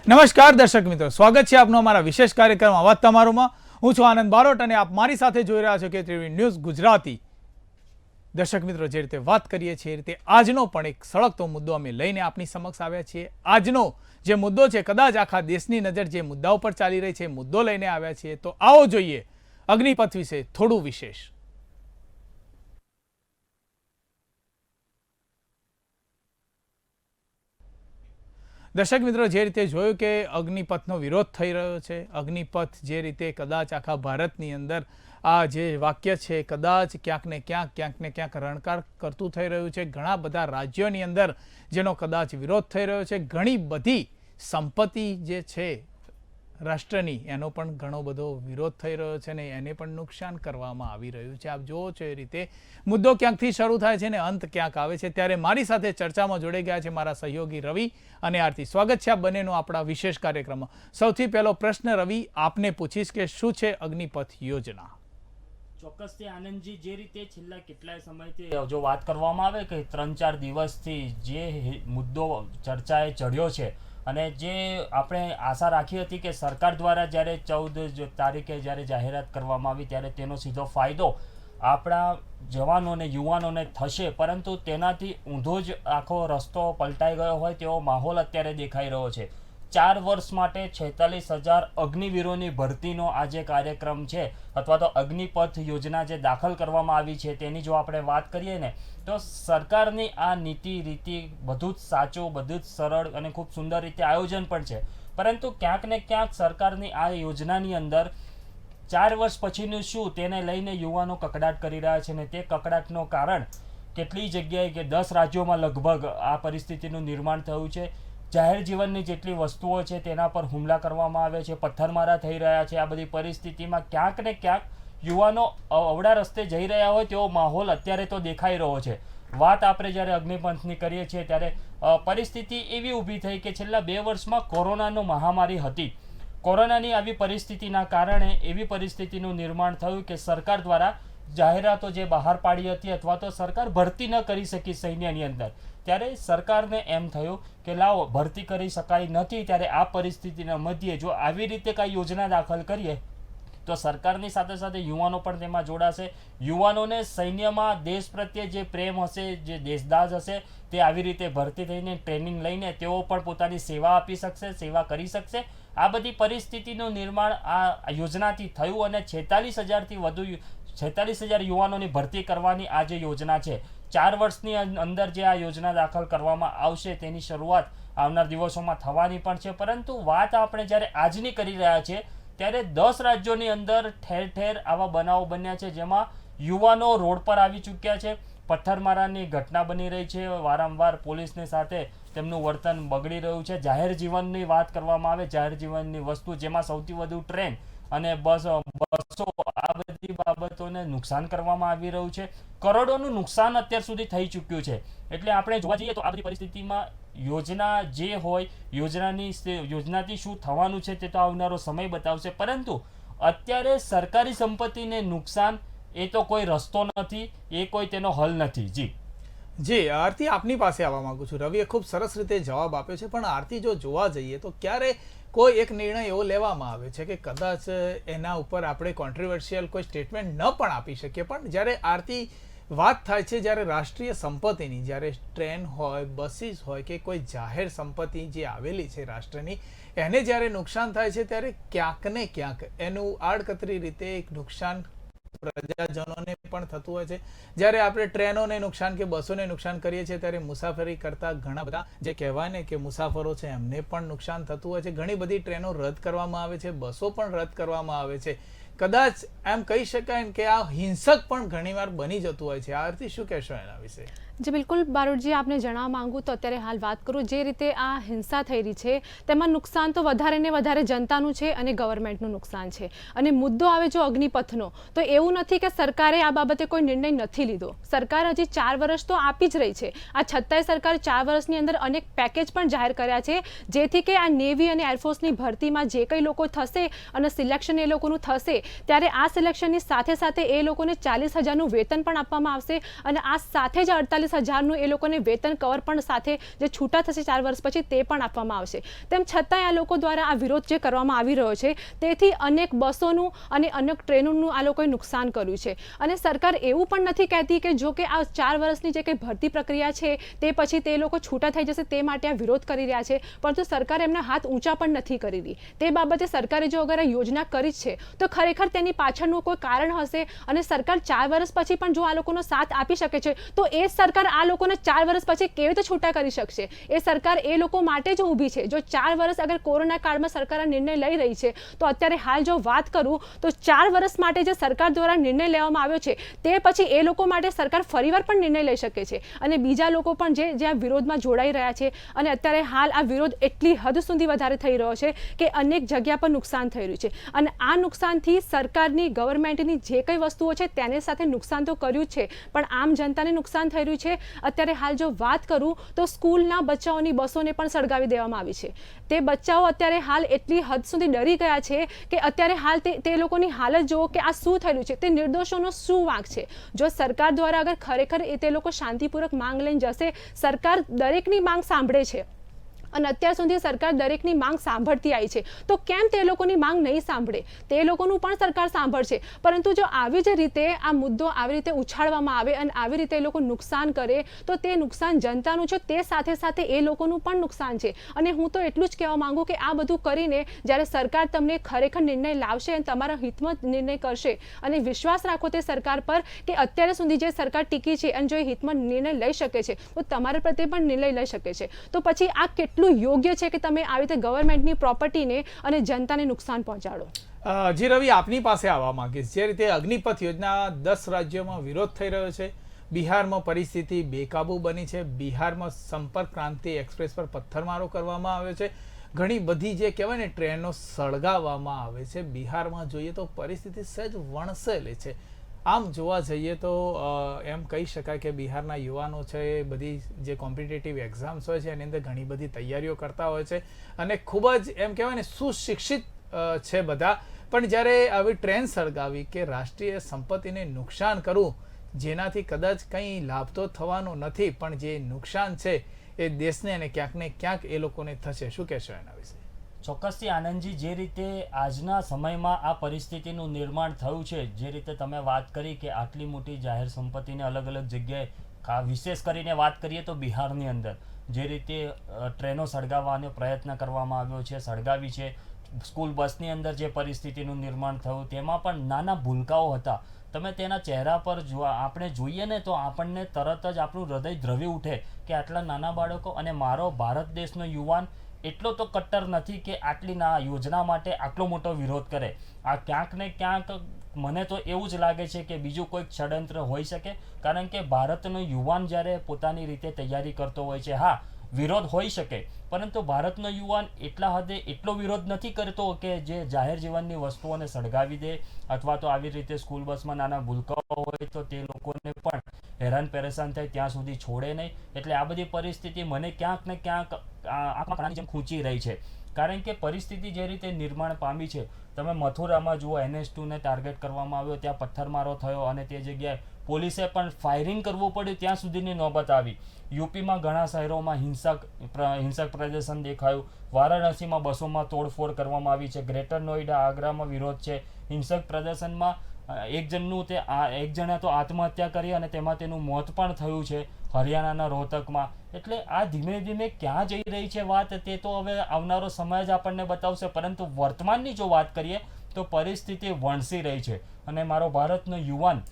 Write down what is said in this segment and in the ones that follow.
નમસ્કાર દર્શક મિત્રો, સ્વાગત છે આપનો અમારા વિશેષ કાર્યક્રમ અવાજ તમારોમાં। હું છું આનંદ બારોટ અને આપ મારી સાથે જોઈ રહ્યા છો કે ટીવી ન્યૂઝ ગુજરાતી। દર્શક મિત્રો, જે રીતે વાત કરીએ છીએ એ રીતે આજનો પણ એક સળગતો મુદ્દો અમે લઈને આપની સમક્ષ આવ્યા છીએ। આજનો જે મુદ્દો છે, કદાચ આખા દેશની નજર જે મુદ્દા ઉપર ચાલી રહી છે, મુદ્દો લઈને આવ્યા છીએ। તો આવો જોઈએ અગ્નિપથ વિશે થોડું વિશેષ। દર્શક મિત્રો, જે રીતે જોયું કે અગ્નિપથનો વિરોધ થઈ રહ્યો છે, અગ્નિપથ જે રીતે કદાચ આખા ભારતની અંદર આ જે વાક્ય છે કદાચ ક્યાંક ને ક્યાંક રણકાર કરતું થઈ રહ્યું છે। ઘણા બધા રાજ્યોની અંદર જેનો કદાચ વિરોધ થઈ રહ્યો છે। ઘણી બધી સંપત્તિ જે છે રાષ્ટ્રની એનો પણ ઘણો બધો વિરોધ થઈ રહ્યો છે ને એને પણ નુકસાન કરવામાં આવી રહ્યું છે। આપ જુઓ છો એ રીતે મુદ્દો ક્યાંકથી શરૂ થાય છે ને અંત ક્યાંક આવે છે। ત્યારે મારી સાથે ચર્ચામાં જોડાઈ ગયા છે મારા સહયોગી રવિ અને આરતી। સ્વાગત છે આ બંનેનો આપણા વિશેષ કાર્યક્રમમાં। સૌથી પહેલો પ્રશ્ન રવિ આપને પૂછીશ કે શું છે અગ્નિપથ યોજના? ચોક્કસથી આનંદજી, જે રીતે છેલ્લા કેટલાય સમયથી જો વાત કરવામાં આવે કે 3-4 દિવસથી જે મુદ્દો ચર્ચાએ ચડ્યો છે અને જે આપણે આશા રાખી હતી કે સરકાર દ્વારા જ્યારે 14 તારીખે જ્યારે જાહેરાત કરવામાં આવી ત્યારે તેનો સીધો ફાયદો આપણા જવાનોને યુવાનોને થશે, પરંતુ તેનાથી ઊંધો જ આખો રસ્તો પલટાઈ ગયો હોય તેવો માહોલ અત્યારે દેખાઈ રહ્યો છે। 4 વર્ષ માટે 46,000 અગ્નિવીરોની ભરતીનો આ જે કાર્યક્રમ છે અથવા તો અગ્નિપથ યોજના જે દાખલ કરવામાં આવી છે તેની જો આપણે વાત કરીએ ને તો સરકારની આ નીતિ રીતિ બધું જ સાચું, બધું જ સરળ અને ખૂબ સુંદર રીતે આયોજન પણ છે, પરંતુ ક્યાંક ને ક્યાંક સરકારની આ યોજનાની અંદર 4 વર્ષ પછીનું શું તેને લઈને યુવાનો કકડાટ કરી રહ્યા છે ને તે કકડાટનું કારણ કેટલી જગ્યાએ કે 10 રાજ્યોમાં લગભગ આ પરિસ્થિતિનું નિર્માણ થયું છે। જાહેર જીવનની જેટલી વસ્તુઓ છે તેના પર હુમલા કરવામાં આવે છે, પથ્થરમારા થઈ રહ્યા છે। આ બધી પરિસ્થિતિમાં ક્યાંક ને ક્યાંક યુવાનો અવળા રસ્તે જઈ રહ્યા હોય તેવો માહોલ અત્યારે તો દેખાઈ રહ્યો છે। વાત આપણે જ્યારે અગ્નિપંથની કરીએ છીએ ત્યારે પરિસ્થિતિ એવી ઊભી થઈ કે છેલ્લા 2 વર્ષમાં કોરોનાનો મહામારી હતી। કોરોનાની આવી પરિસ્થિતિના કારણે એવી પરિસ્થિતિનું નિર્માણ થયું કે સરકાર દ્વારા જાહેરાતો જે બહાર પાડી હતી અથવા તો સરકાર ભરતી ન કરી શકી સૈન્યની અંદર, ત્યારે સરકારને એમ થયું કે લાવો ભરતી કરી શકાય નથી, ત્યારે આ પરિસ્થિતિના મધ્યે જો આવી રીતે કાંઈ યોજના દાખલ કરીએ તો સરકારની સાથે સાથે યુવાનો પણ તેમાં જોડાશે। યુવાનોને સૈન્યમાં દેશ પ્રત્યે જે પ્રેમ હશે, જે દેશદાઝ હશે, તે આવી રીતે ભરતી થઈને ટ્રેનિંગ લઈને તેઓ પણ પોતાની સેવા આપી શકશે, સેવા કરી શકશે। આ બધી પરિસ્થિતિનું નિર્માણ આ યોજનાથી થયું અને 46,000થી વધુ 46,000 યુવાનોની ભરતી કરવાની આ જે યોજના છે, 4 વર્ષની અંદર જે આ યોજના દાખલ કરવામાં આવશે તેની શરૂઆત આવનાર દિવસોમાં થવાની પણ છે। પરંતુ વાત આપણે જ્યારે આજની કરી રહ્યા છીએ ત્યારે 10 રાજ્યોની અંદર ઠેર ઠેર આવા બનાવો બન્યા છે જેમાં યુવાનો રોડ પર આવી ચૂક્યા છે, પથ્થરમારાની ઘટના બની રહી છે, વારંવાર પોલીસની સાથે તેમનું વર્તન બગડી રહ્યું છે। જાહેર જીવનની વાત કરવામાં આવે, જાહેર જીવનની વસ્તુ જેમાં સૌથી વધુ ટ્રેન અને બસો આ બધી બાબતોને નુકસાન કરવામાં આવી રહ્યું છે। કરોડોનું નુકસાન અત્યાર સુધી થઈ ચૂક્યું છે। એટલે આપણે જોવા જઈએ તો આ બધી પરિસ્થિતિમાં યોજના જે હોય યોજનાથી શું થવાનું છે તે તો આવનારો સમય બતાવશે, પરંતુ અત્યારે સરકારી સંપત્તિને નુકસાન એ તો કોઈ રસ્તો નથી, એ કોઈ તેનો હલ નથી। જી આરતી, આપની પાસે આવવા માંગુ છું। રવિએ ખૂબ સરસ રીતે જવાબ આપ્યો છે, પણ આરતી જો જોવા જઈએ તો ક્યારે કોઈ એક નિર્ણય એવો લેવામાં આવે છે કે કદાચ એના ઉપર આપણે કોન્ટ્રોવર્શિયલ કોઈ સ્ટેટમેન્ટ ન પણ આપી શકીએ, પણ જ્યારે આરતી વાત થાય છે જ્યારે રાષ્ટ્રીય સંપત્તિની, જ્યારે ટ્રેન હોય, બસીસ હોય કે કોઈ જાહેર સંપત્તિ જે આવેલી છે રાષ્ટ્રની, એને જ્યારે નુકસાન થાય છે ત્યારે ક્યાંક ને ક્યાંક એનું આડકતરી રીતે એક નુકસાન પ્રજાજનોને પણ થતું હોય છે। જ્યારે આપણે ટ્રેનોને નુકસાન કે બસોને નુકસાન કરીએ છીએ ત્યારે મુસાફરી કરતા ઘણા બધા જે કહેવાય ને કે મુસાફરો છે એમને પણ નુકસાન થતું હોય છે। ઘણી બધી ટ્રેનો રદ કરવામાં આવે છે, બસો પણ રદ કરવામાં આવે છે। કદાચ એમ કહી શકાય કે આ હિંસક પણ ઘણીવાર બની જતું હોય છે। આરતી, શું કહેશો એના વિશે? जी बिल्कुल बारोटजी, आपने जणाववा मांगू तो अत्यारे हाल बात करूँ जे रीते आ हिंसा थई रही है तेमां नुकसान तो वधारे ने वधारे जनतानुं छे अने गवर्नमेंटनुं नुकसान छे। अने मुद्दो आवे जो अग्निपथनो तो एवुं नथी के सरकारे आ बाबते कोई निर्णय नथी लीधो। सरकार हजी 4 वर्ष तो आपी ज रही छे। आ छतांय सरकार 4 वर्षनी अंदर अनेक पेकेज पण जाहेर कर्या छे जेथी के आ नेवी अने एरफोर्सनी भरतीमां जे कंई लोको थशे अने सिलेक्शन ए लोकोनुं थशे त्यारे आ सिलेक्शननी साथे साथे ए लोकोने 40,000 नुं वेतन पण आपवामां आवशे अने आ साथे ज 48 25,000નું એ લોકોને વેતન કવર પણ સાથે જે છૂટા થશે 4 વર્ષ પછી તે પણ આપવામાં આવશે. તેમ છતાંય આ લોકો દ્વારા આ વિરોધ જે કરવામાં આવી રહ્યો છે તેથી અનેક બસોનું અને અનેક ટ્રેનોનું આ લોકોએ નુકસાન કર્યું છે. અને સરકાર એવું પણ નથી કહેતી કે જો કે આ 4 વર્ષની જે કંઈ ભરતી પ્રક્રિયા છે તે પછી તે લોકો છૂટા થઈ જશે તે માટે આ વિરોધ કરી રહ્યા છે, પરંતુ સરકાર એમના હાથ ઊંચા પણ નથી કરી રહી. તે બાબતે સરકારે જો અગર આ યોજના કરી છે તો ખરેખર તેની પાછળનું કોઈ કારણ હશે અને સરકાર 4 વર્ષ પછી પણ જો આ લોકોનો સાથ આપી શકે છે તો એ જ સરકાર આ લોકોને 4 વર્ષ પછી કેવી રીતે છૂટા કરી શકશે? એ સરકાર એ લોકો માટે જ ઊભી છે. જો 4 વર્ષ અગર કોરોના કાળમાં સરકાર આ નિર્ણય લઈ રહી છે તો અત્યારે હાલ જો વાત કરું તો 4 વર્ષ માટે જે સરકાર દ્વારા નિર્ણય લેવામાં આવ્યો છે તે પછી એ લોકો માટે સરકાર ફરીવાર પણ નિર્ણય લઈ શકે છે અને બીજા લોકો પણ જે આ વિરોધમાં જોડાઈ રહ્યા છે અને અત્યારે હાલ આ વિરોધ એટલી હદ સુધી વધારે થઈ રહ્યો છે કે અનેક જગ્યા પર નુકસાન થઈ રહ્યું છે અને આ નુકસાનથી સરકારની ગવર્મેન્ટની જે કંઈ વસ્તુઓ છે તેને સાથે નુકસાન તો કર્યું જ છે પણ આમ જનતાને નુકસાન થઈ રહ્યું છે. અત્યારે હાલ જો વાત કરું તો સ્કૂલના બચ્ચાઓની બસોને પણ સળગાવી દેવામાં આવી છે. તે બચ્ચાઓ અત્યારે હાલ એટલી હદ સુધી ડરી ગયા છે કે અત્યારે હાલ તે લોકોની હાલત જુઓ કે આ શું થયેલું છે, તે નિર્દોષોનો શું વાંક છે. જો સરકાર દ્વારા અગર ખરેખર તે લોકો શાંતિપૂર્વક માંગ લઈને જશે, સરકાર દરેકની માંગ સાંભળે છે અને અત્યાર સુધી સરકાર દરેકની માંગ સાંભળતી આવી છે તો કેમ તે લોકોની માંગ નહીં સાંભળે? તે લોકોનું પણ સરકાર સાંભળશે, પરંતુ જો આવી જ રીતે આ મુદ્દો આવી રીતે ઉછાળવામાં આવે અને આવી રીતે એ લોકો નુકસાન કરે તો તે નુકસાન જનતાનું છે, તે સાથે સાથે એ લોકોનું પણ નુકસાન છે. અને હું તો એટલું જ કહેવા માંગુ કે આ બધું કરીને જ્યારે સરકાર તમને ખરેખર નિર્ણય લાવશે અને તમારા હિતમાં નિર્ણય કરશે અને વિશ્વાસ રાખો તે સરકાર પર કે અત્યારે સુધી જે સરકાર ટીકી છે અને જો એ હિતમાં નિર્ણય લઈ શકે છે તો તમારા પ્રત્યે પણ નિર્ણય લઈ શકે છે. તો પછી આ એટલું યોગ્ય છે કે તમે આવી રીતે ગવર્મેન્ટની પ્રોપર્ટીને અને જનતાને નુકસાન પહોંચાડો? જી રવિ, આપની પાસે આવવા માંગીશ. જે રીતે અગ્નિપથ યોજના 10 રાજ્યોમાં વિરોધ થઈ રહ્યો છે, બિહારમાં પરિસ્થિતિ બેકાબુ બની છે, બિહારમાં સંપર્ક ક્રાંતિ એક્સપ્રેસ પર પથ્થરમારો કરવામાં આવ્યો છે, ઘણી બધી જે કહેવાય ને ટ્રેનો સળગાવવામાં આવે છે. બિહારમાં જોઈએ તો પરિસ્થિતિ સહેજ વણસેલી છે. આમ જોવા જઈએ તો એમ કહી શકાય કે બિહારના યુવાનો છે એ બધી જે કોમ્પિટિટિવ એક્ઝામ્સ હોય છે એની અંદર ઘણી બધી તૈયારીઓ કરતા હોય છે અને ખૂબ જ એમ કહેવાય ને સુશિક્ષિત છે બધા, પણ જ્યારે આવી ટ્રેન સળગાવી કે રાષ્ટ્રીય સંપત્તિને નુકસાન કરવું જેનાથી કદાચ કંઈ લાભ તો થવાનો નથી પણ જે નુકસાન છે એ દેશને અને ક્યાંક ને ક્યાંક એ લોકોને થશે. શું કહેશો એના વિશે? ચોક્કસથી આનંદજી, જે રીતે આજના સમયમાં આ પરિસ્થિતિનું નિર્માણ થયું છે, જે રીતે તમે વાત કરી કે આટલી મોટી જાહેર સંપત્તિને અલગ અલગ જગ્યાએ, વિશેષ કરીને વાત કરીએ તો બિહારની અંદર જે રીતે ટ્રેનો સળગાવવાનો પ્રયત્ન કરવામાં આવ્યો છે, સળગાવી છે, સ્કૂલ બસની અંદર જે પરિસ્થિતિનું નિર્માણ થયું તેમાં પણ નાના ભૂલકાઓ હતા. તમે તેના ચહેરા પર આપણે જોઈએ ને તો આપણને તરત જ આપણું હૃદય દ્રવી ઉઠે કે આટલા નાના બાળકો. અને મારો ભારત દેશનો યુવાન એટલો તો કટ્ટર નથી કે આટલી યોજના માટે આટલો મોટો વિરોધ કરે. આ ક્યાંક ને ક્યાંક મને તો એવું જ લાગે છે કે બીજું કોઈક ષડયંત્ર હોઈ શકે, કારણ કે ભારતનો યુવાન જ્યારે પોતાની રીતે તૈયારી કરતો હોય છે, હા વિરોધ હોઈ શકે, પરંતુ ભારતનો યુવાન એટલા હદે એટલો વિરોધ નથી કરતો કે જે જાહેર જીવનની વસ્તુઓને સળગાવી દે અથવા તો આવી રીતે સ્કૂલ બસમાં નાના ભૂલકાઓ હોય તો તે લોકોને પણ હેરાન પરેશાન થાય ત્યાં સુધી છોડે નહીં. એટલે આ બધી પરિસ્થિતિ મને ક્યાંક ને ક્યાંક આંખની જેમ ખૂંચી રહી છે, કારણ કે પરિસ્થિતિ જે રીતે નિર્માણ પામી છે, તમે મથુરામાં જુઓ NH2ને ટાર્ગેટ કરવામાં આવ્યો, ત્યાં પથ્થરમારો થયો અને તે જગ્યાએ પોલીસે પણ ફાયરિંગ કરવું પડ્યું ત્યાં સુધીની નોબત આવી. યુપીમાં ઘણા શહેરોમાં હિંસક પ્રદર્શન દેખાયું, વારાણસીમાં બસોમાં તોડફોડ કરવામાં આવી છે, ગ્રેટર નોઈડા, આગ્રામાં વિરોધ છે. હિંસક પ્રદર્શનમાં એક જણે તો આત્મહત્યા કરી અને તેમાં તેનું મોત પણ થયું છે હરિયાણાના રોહતકમાં. એટલે આ ધીમે ધીમે ક્યાં જઈ રહી છે વાત, તે તો હવે આવનારો સમય જ આપણને બતાવશે, પરંતુ વર્તમાનની જો વાત કરીએ તો પરિસ્થિતિ વણસી રહી છે. અને મારો ભારતનો યુવાન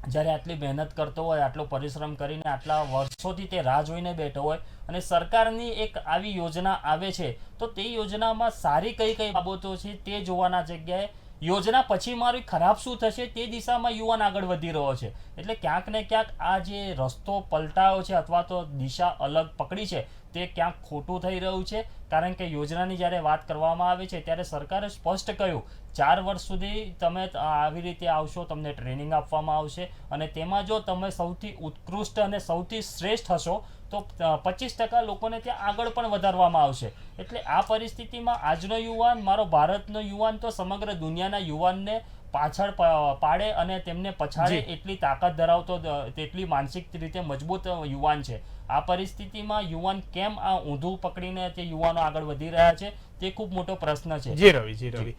જ્યારે આટલી મહેનત કરતો હોય, આટલો પરિશ્રમ કરીને આટલા વર્ષોથી તે રાહ જોઈને બેઠો હોય અને સરકારની એક આવી યોજના આવે છે તો તે યોજનામાં સારી કઈ કઈ બાબતો છે તે જોવાના જગ્યાએ યોજના પછી મારી ખરાબ શું થશે તે દિશામાં યુવાન આગળ વધી રહ્યો છે. એટલે ક્યાંક ને ક્યાંક આ જે રસ્તો પલટાયો છે અથવા તો દિશા અલગ પકડી છે તે ક્યાંક ખોટું થઈ રહ્યું છે, કારણ કે યોજનાની જ્યારે વાત કરવામાં આવે છે ત્યારે સરકારે સ્પષ્ટ કહ્યું 4 વર્ષ સુધી તમે આવી રીતે આવશો, તમને ટ્રેનિંગ આપવામાં આવશે અને તેમાં જો તમે સૌથી ઉત્કૃષ્ટ અને સૌથી શ્રેષ્ઠ હશો તો 25% લોકોને ત્યાં આગળ પણ વધારવામાં આવશે. એટલે આ પરિસ્થિતિમાં આજનો યુવાન, મારો ભારતનો યુવાન તો સમગ્ર દુનિયાના યુવાનને પાડે અને તેમને પછાડે જી. એટલી તાકાત ધરાવતો તેટલી માનસિક રીતે મજબૂત યુવાન છે. આ પરિસ્થિતિમાં યુવાન કેમ આ ઊંધું પકડીને તે યુવાનો આગળ વધી રહ્યા છે તે ખૂબ મોટો પ્રશ્ન છે. जी रवि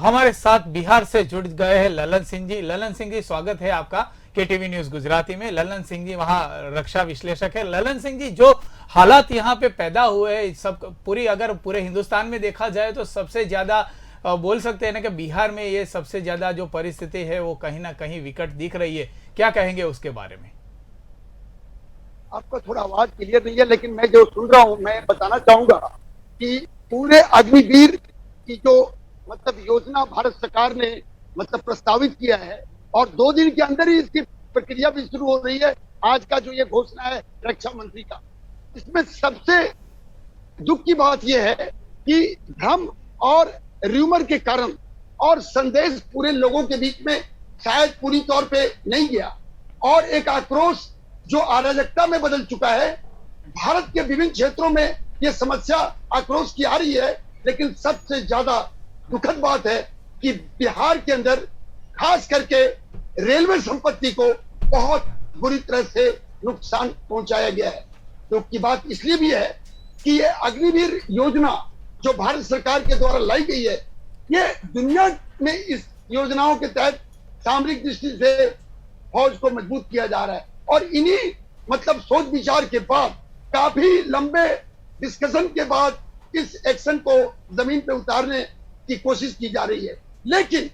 हमारे साथ बिहार से जुड़ गए हैं ललन सिंह जी। ललन सिंह जी, स्वागत है आपका केटीवी न्यूज गुजराती में। ललन सिंह जी वहाँ रक्षा विश्लेषक है। ललन सिंह जी, जो हालात यहाँ पे पैदा हुए हैं, सब पूरी अगर पूरे हिंदुस्तान में देखा जाए तो सबसे ज्यादा बोल सकते हैं ना कि बिहार में ये सबसे ज्यादा जो परिस्थिति है वो कहीं ना कहीं विकट दिख रही है। क्या कहेंगे उसके बारे में? आपका थोड़ा आवाज क्लियर नहीं है, लेकिन मैं जो सुन रहा हूं मैं बताना चाहूंगा कि पूरे अग्निवीर की जो मतलब योजना भारत सरकार ने मतलब प्रस्तावित किया है और 2 दिन के अंदर ही इसकी प्रक्रिया भी शुरू हो रही है। आज का जो ये घोषणा है रक्षा मंत्री का, इसमें सबसे दुख की बात यह है कि भ्रम और र्यूमर के कारण और संदेश पूरे लोगों के बीच में शायद पूरी तौर पे नहीं गया और एक आक्रोश जो अराजकता में बदल चुका है। भारत के विभिन्न क्षेत्रों में ये समस्या आक्रोश की आ रही है, लेकिन सबसे ज्यादा दुखद बात है कि बिहार के अंदर खास करके रेलवे संपत्ति को बहुत बुरी तरह से नुकसान पहुंचाया गया है। दुख की बात इसलिए भी है कि ये अग्निवीर योजना जो भारत सरकार के द्वारा लाई गई है, ये दुनिया में इस योजनाओं के तहत सामरिक दृष्टि से फौज को मजबूत किया जा रहा है और इन्हीं मतलब सोच विचार के बाद काफी लंबे डिस्कशन के बाद इस एक्शन को जमीन पे उतारने की कोशिश की जा रही है। लेकिन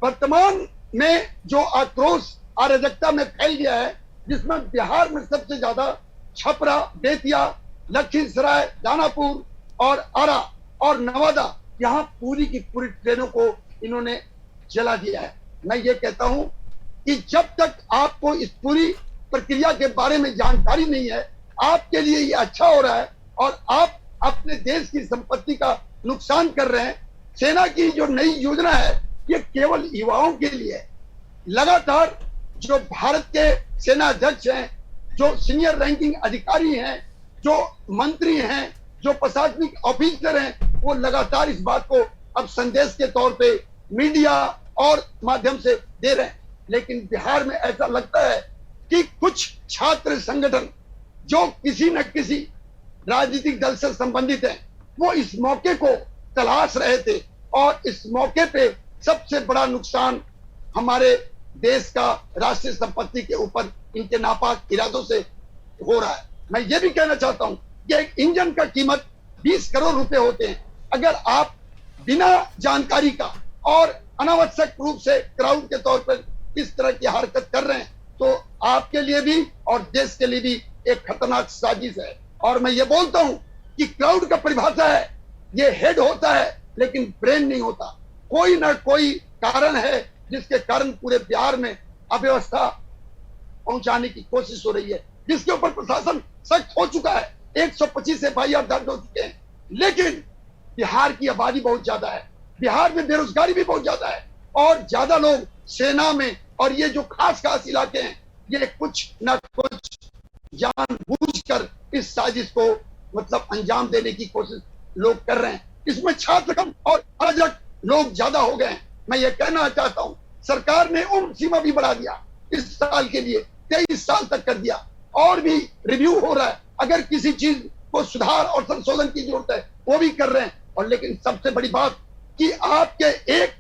वर्तमान में जो आक्रोश अराजकता में फैल गया है, जिसमें बिहार में सबसे ज्यादा छपरा, बेतिया, लखीसराय, दानापुर और आरा और नवादा, यहाँ पूरी की पूरी ट्रेनों को इन्होंने जला दिया है। मैं ये कहता हूं कि जब तक आपको इस पूरी प्रक्रिया के बारे में जानकारी नहीं है, आपके लिए ये अच्छा हो रहा है और आप अपने देश की संपत्ति का नुकसान कर रहे हैं। सेना की जो नई योजना है ये केवल युवाओं के लिए है। लगातार जो भारत के सेना अध्यक्ष हैं, जो सीनियर रैंकिंग अधिकारी हैं, जो मंत्री हैं, जो प्रशासनिक ऑफिसर हैं, वो लगातार इस बात को अब संदेश के तौर पे मीडिया और माध्यम से दे रहे हैं। लेकिन बिहार में ऐसा लगता है कि कुछ छात्र संगठन जो किसी न किसी राजनीतिक दल से संबंधित हैं, वो इस मौके को तलाश रहे थे और इस मौके पे सबसे बड़ा नुकसान हमारे देश का राष्ट्रीय संपत्ति के ऊपर इनके नापाक इरादों से हो रहा है। मैं ये भी कहना चाहता हूं कि एक इंजन का कीमत 20 करोड़ रुपए होते हैं। अगर आप बिना जानकारी का और अनावश्यक रूप से क्राउड के तौर पर इस तरह की हरकत कर रहे हैं तो आपके लिए भी और देश के लिए भी एक खतरनाक साजिश है। और मैं ये बोलता हूं कि क्राउड का परिभाषा है, ये हेड होता है लेकिन ब्रेन नहीं होता। कोई ना कोई कारण है जिसके कारण पूरे बिहार में अव्यवस्था पहुंचाने की कोशिश हो रही है, जिसके ऊपर प्रशासन सख्त हो चुका है। 125 FIR दर्ज हो चुके हैं, लेकिन बिहार की आबादी बहुत ज्यादा है, बिहार में बेरोजगारी भी बहुत ज्यादा है और ज्यादा लोग सेना में और ये जो खास इलाके हैं, ये कुछ न कुछ जानबूझकर इस साजिश को मतलब अंजाम देने की कोशिश लोग कर रहे हैं। इसमें छात्र कम और अराजक लोग ज्यादा हो गए हैं। मैं ये कहना चाहता हूं, सरकार ने उम्र सीमा भी बढ़ा दिया, इस साल के लिए 23 साल तक कर दिया और भी रिव्यू हो रहा है। अगर किसी चीज को सुधार और संशोधन की जरूरत है वो भी कर रहे हैं। और लेकिन सबसे बड़ी बात कि आपके एक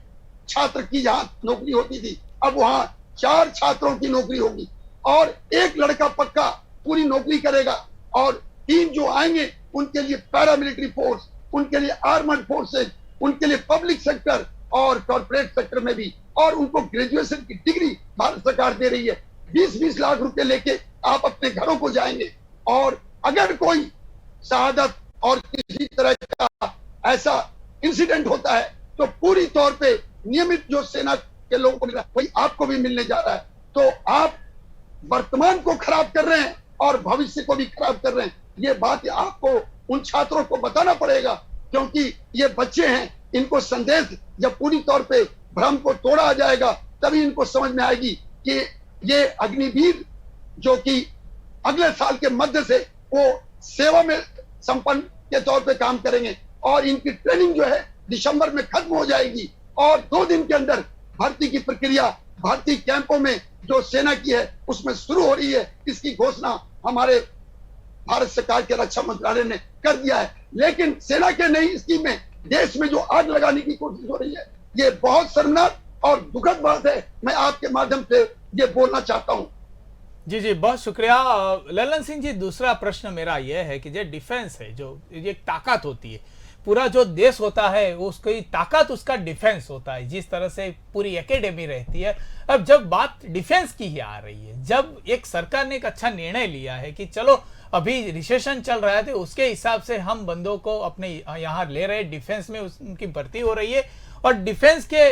छात्र की जहां नौकरी होती थी, अब वहां 4 छात्रों की नौकरी होगी और एक लड़का पक्का पूरी नौकरी करेगा और 3 जो आएंगे उनके लिए पैरामिलिट्री फोर्स, उनके लिए आर्मर्ड फोर्सेज, उनके लिए पब्लिक सेक्टर और कॉर्पोरेट सेक्टर में भी, और उनको ग्रेजुएशन की डिग्री भारत सरकार दे रही है। 20-20 लाख रुपए लेके आप अपने घरों को जाएंगे और अगर कोई शहादत और किसी तरह का ऐसा इंसिडेंट होता है तो पूरी तौर पे नियमित जो सेना के लोगों को मिल रहा है वही आपको भी मिलने जा रहा है। तो आप वर्तमान को खराब कर रहे हैं और भविष्य को भी खराब कर रहे हैं। ये बात आपको उन छात्रों को बताना पड़ेगा, क्योंकि ये बच्चे हैं, इनको संदेश जब पूरी तौर पे भ्रम को तोड़ा जाएगा तभी इनको समझ में आएगी कि ये अग्निवीर जो कि अगले साल के मध्य से वो सेवा में संपन्न के तौर पे काम करेंगे और इनकी ट्रेनिंग जो है दिसंबर में खत्म हो जाएगी और 2 दिन के अंदर भर्ती की प्रक्रिया भर्ती कैंपों में जो सेना की है उसमें शुरू हो रही है, इसकी घोषणा हमारे भारत सरकार के रक्षा मंत्रालय ने कर दिया है। लेकिन सेना के नई स्कीम में देश में जो आग लगाने की कोशिश हो रही है, ये बहुत शर्मनाक और दुखद बात है। मैं आपके माध्यम से ये बोलना चाहता हूं। जी जी, बहुत शुक्रिया ललन सिंह जी। दूसरा प्रश्न मेरा यह है कि जो डिफेंस है, जो एक ताकत होती है, पूरा जो देश होता है उसकी ताकत उसका डिफेंस होता है, जिस तरह से पूरी एकेडमी रहती है। अब जब बात डिफेंस की ही आ रही है, जब एक सरकार ने एक अच्छा निर्णय लिया है कि चलो अभी रिसेशन चल रहा है तो उसके हिसाब से हम बंदों को अपने यहाँ ले रहे, डिफेंस में उनकी भर्ती हो रही है और डिफेंस के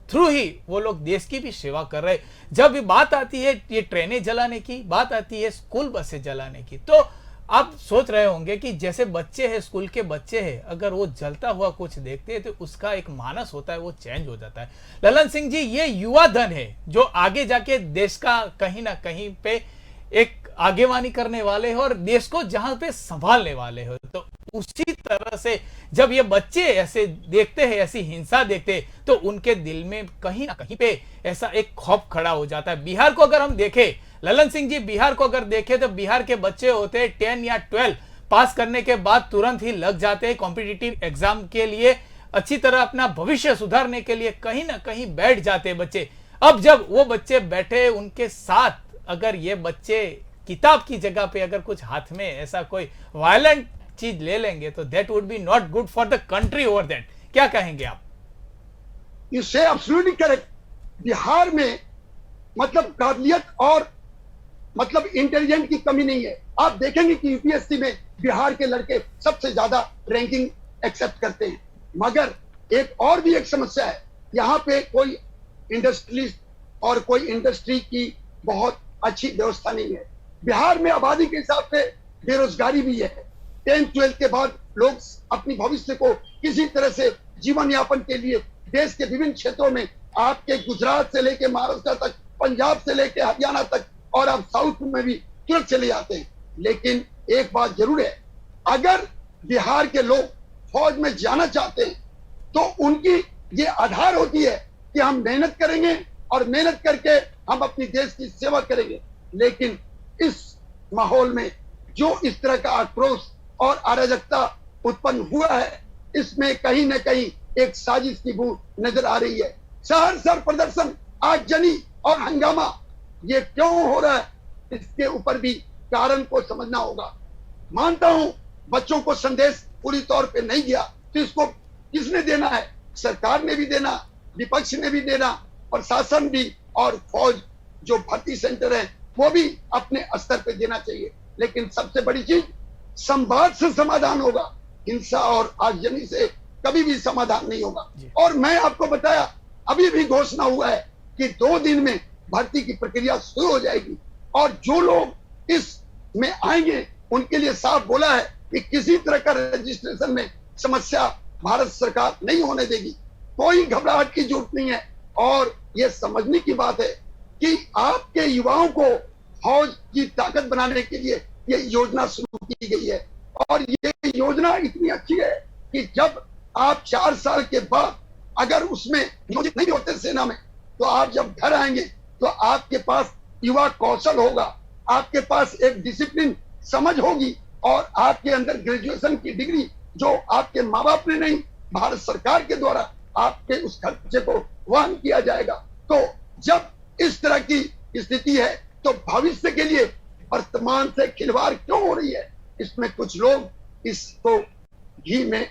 थ्रू ही वो लोग देश की भी सेवा कर रहे। जब ये बात आती है ये ट्रेनें जलाने की, बात आती है स्कूल बसें जलाने की, तो आप सोच रहे होंगे कि जैसे बच्चे हैं, स्कूल के बच्चे हैं, अगर वो जलता हुआ कुछ देखते हैं तो उसका एक मानस होता है वो चेंज हो जाता है। ललन सिंह जी, ये युवा धन है जो आगे जाके देश का कहीं ना कहीं पे एक आगेवानी करने वाले हैं और देश को जहां पे संभालने वाले हो। तो उसी तरह से जब ये बच्चे ऐसे देखते हैं, ऐसी हिंसा देखते हैं, तो उनके दिल में कहीं ना कहीं पे ऐसा एक खौफ खड़ा हो जाता है। बिहार को अगर हम देखें, ललन सिंह जी, बिहार को अगर देखें तो बिहार के बच्चे होते हैं 10 या 12 पास करने के बाद तुरंत ही लग जाते हैं कॉम्पिटिटिव एग्जाम के लिए, अच्छी तरह अपना भविष्य सुधारने के लिए कहीं ना कहीं बैठ जाते हैं बच्चे। अब जब वो बच्चे बैठे, उनके साथ अगर ये बच्चे किताब की जगह पे अगर कुछ हाथ में ऐसा कोई वायलेंट चीज ले लेंगे तो that would be not good for the country over that. क्या कहेंगे आप? यू से एब्सोल्युटली करेक्ट। बिहार में मतलब काबिलियत और मतलब इंटेलिजेंट की कमी नहीं है। आप देखेंगे कि यूपीएससी में बिहार के लड़के सबसे ज्यादा रैंकिंग एक्सेप्ट करते हैं। मगर एक और भी एक समस्या है, यहाँ पे कोई इंडस्ट्रीज और कोई इंडस्ट्री की बहुत अच्छी व्यवस्था नहीं है। बिहार में आबादी के हिसाब से बेरोजगारी भी है। 10-12 के बाद लोग अपनी भविष्य को किसी तरह से जीवन यापन के लिए देश के विभिन्न क्षेत्रों में, आपके गुजरात से लेके महाराष्ट्र तक, पंजाब से लेके हरियाणा तक और आप साउथ में भी तुरंत चले जाते हैं। लेकिन एक बात जरूर है, अगर बिहार के लोग फौज में जाना चाहते हैं तो उनकी ये आधार होती है कि हम मेहनत करेंगे और मेहनत करके हम अपनी देश की सेवा करेंगे। लेकिन इस माहौल में जो इस तरह का आक्रोश और अराजकता उत्पन्न हुआ है, इसमें कहीं न कहीं एक साजिश की बू नजर आ रही है। शहर प्रदर्शन, आगजनी और हंगामा ये क्यों हो रहा है, इसके ऊपर भी कारण को समझना होगा। मानता हूं बच्चों को संदेश पूरी तौर पे नहीं गया, तो इसको किसने देना है? सरकार ने भी देना, विपक्ष ने भी देना, प्रशासन भी, और फौज जो भर्ती सेंटर है वो भी अपने स्तर पे देना चाहिए। लेकिन सबसे बड़ी चीज संवाद से समाधान होगा, हिंसा और आगजनी से कभी भी समाधान नहीं होगा। और मैं आपको बताया, अभी भी घोषणा हुआ है कि 2 दिन में भर्ती की प्रक्रिया शुरू हो जाएगी और जो लोग इस में आएंगे उनके लिए साफ बोला है कि किसी तरह का रजिस्ट्रेशन में समस्या भारत सरकार नहीं होने देगी। कोई घबराहट की जरूरत नहीं है। और यह समझने की बात है कि आपके युवाओं को फौज की ताकत बनाने के लिए ये योजना शुरू की गई है और ये योजना इतनी अच्छी है कि जब आप 4 साल के बाद अगर उसमें नियोजित नहीं होते सेना में, तो आप जब घर आएंगे तो आपके पास युवा कौशल होगा, आपके पास एक डिसिप्लिन समझ होगी और आपके अंदर ग्रेजुएशन की डिग्री जो आपके माँ बाप ने नहीं, भारत सरकार के द्वारा आपके उस खर्चे को वहन किया जाएगा। तो जब इस तरह की स्थिति है तो भविष्य के लिए वर्तमान से खिलवाड़ क्यों हो रही है? इसमें कुछ लोग इसको घी में,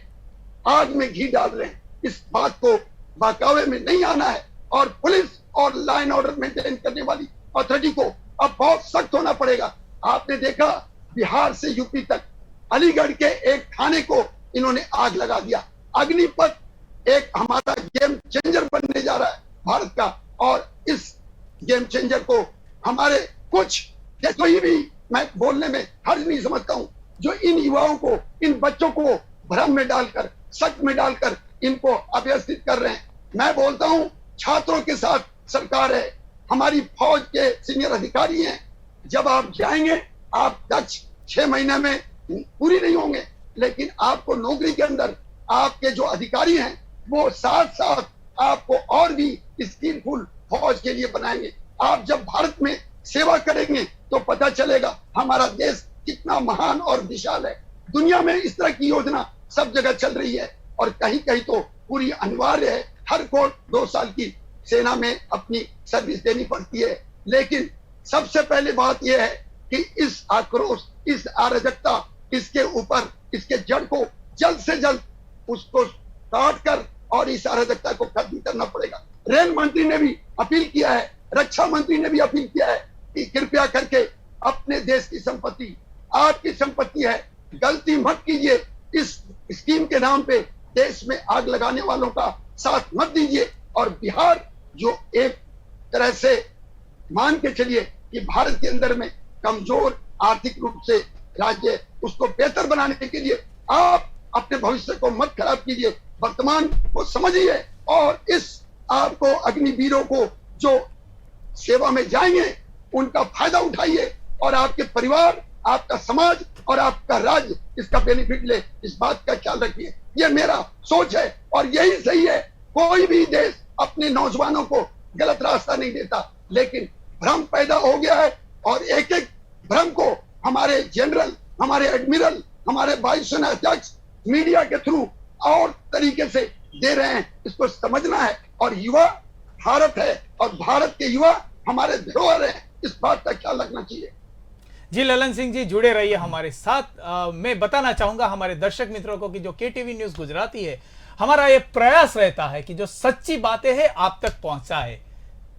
आग में घी डाल रहे हैं। इस बात को बहकावे में नहीं आना है और पुलिस और लॉ एंड ऑर्डर मेंटेन करने वाली अथॉरिटी को अब बहुत सख्त होना पड़ेगा। आपने देखा बिहार से यूपी तक अलीगढ़ के एक थाने को इन्होंने आग लगा दिया। अग्निपथ एक हमारा गेम चेंजर बनने जा रहा है भारत का, और इस गेम चेंजर को हमारे कुछ कोई भी, मैं बोलने में हर्ज नहीं समझता हूं, जो इन युवाओं को, इन बच्चों को भ्रम में डालकर, शक में डालकर इनको अव्यवस्थित कर रहे हैं। मैं बोलता हूं छात्रों के साथ सरकार है, हमारी फौज के सीनियर अधिकारी हैं। जब आप जाएंगे, आप दक्ष 6 महीने में पूरी नहीं होंगे, लेकिन आपको नौकरी के अंदर आपके जो अधिकारी हैं वो साथ साथ आपको और भी स्किलफुल फौज के लिए बनाएंगे। आप जब भारत में सेवा करेंगे तो पता चलेगा हमारा देश कितना महान और विशाल है। दुनिया में इस तरह की योजना सब जगह चल रही है और कहीं कहीं तो पूरी अनिवार्य है, हर को 2 साल की सेना में अपनी सर्विस देनी पड़ती है। लेकिन सबसे पहले बात यह है कि इस आक्रोश, इस अराजकता, इसके ऊपर इसके जड़ को जल्द से जल्द उसको काट कर और इस अराजकता को खत्म करना पड़ेगा। रेल मंत्री ने भी अपील किया है, रक्षा मंत्री ने भी अपील किया है कि कृपया करके अपने देश की संपत्ति आपकी संपत्ति है, गलती मत कीजिए। इस स्कीम के नाम पे देश में आग लगाने वालों का साथ मत दीजिए। और बिहार जो एक तरह से मान के चलिए कि भारत के अंदर में कमजोर आर्थिक रूप से राज्य, उसको बेहतर बनाने के लिए आप अपने भविष्य को मत खराब कीजिए, वर्तमान को समझिए और इस आपको अग्निवीरों को जो सेवा में जाएंगे उनका फायदा उठाइए और आपके परिवार, आपका समाज और आपका राज्य इसका बेनिफिट ले। इस बात का ख्याल रखिए, ये मेरा सोच है और यही सही है। कोई भी देश अपने नौजवानों को गलत रास्ता नहीं देता, लेकिन भ्रम पैदा हो गया है और एक एक भ्रम को हमारे जनरल, हमारे एडमिरल, हमारे वायुसेना अध्यक्ष मीडिया के थ्रू और तरीके से दे रहे हैं। इसको समझना है और युवा भारत है और भारत के युवा हमारे धरोहर है, इस बात का ख्याल रखना चाहिए। जी ललन सिंह जी जुड़े रहिए हमारे साथ। मैं बताना चाहूंगा हमारे दर्शक मित्रों को कि जो केटीवी न्यूज गुजराती है, हमारा ये प्रयास रहता है कि जो सच्ची बातें हैं आप तक पहुंचाए।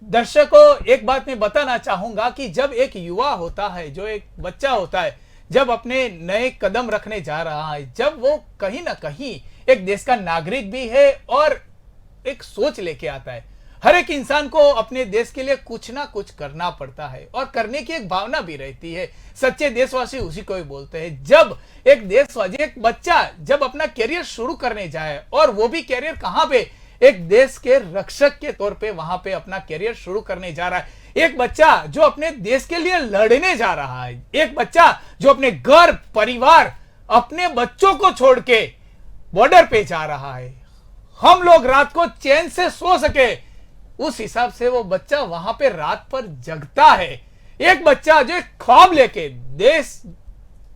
दर्शकों, एक बात मैं बताना चाहूंगा कि जब एक युवा होता है, जो एक बच्चा होता है, जब अपने नए कदम रखने जा रहा है, जब वो कहीं ना कहीं एक देश का नागरिक भी है और एक सोच लेके आता है। हर एक इंसान को अपने देश के लिए कुछ ना कुछ करना पड़ता है और करने की एक भावना भी रहती है। सच्चे देशवासी उसी को ही बोलते हैं। जब एक देशवासी, एक बच्चा जब अपना करियर शुरू करने जाए, और वो भी करियर कहां पे, एक देश के रक्षक के तौर पे वहां पे अपना करियर शुरू करने जा रहा है। एक बच्चा जो अपने देश के लिए लड़ने जा रहा है, एक बच्चा जो अपने घर, परिवार, अपने बच्चों को छोड़ के बॉर्डर पे जा रहा है। हम लोग रात को चैन से सो सके, उस हिसाब से वो बच्चा वहां पे रात पर जगता है। एक बच्चा जो एक ख्वाब लेके, देश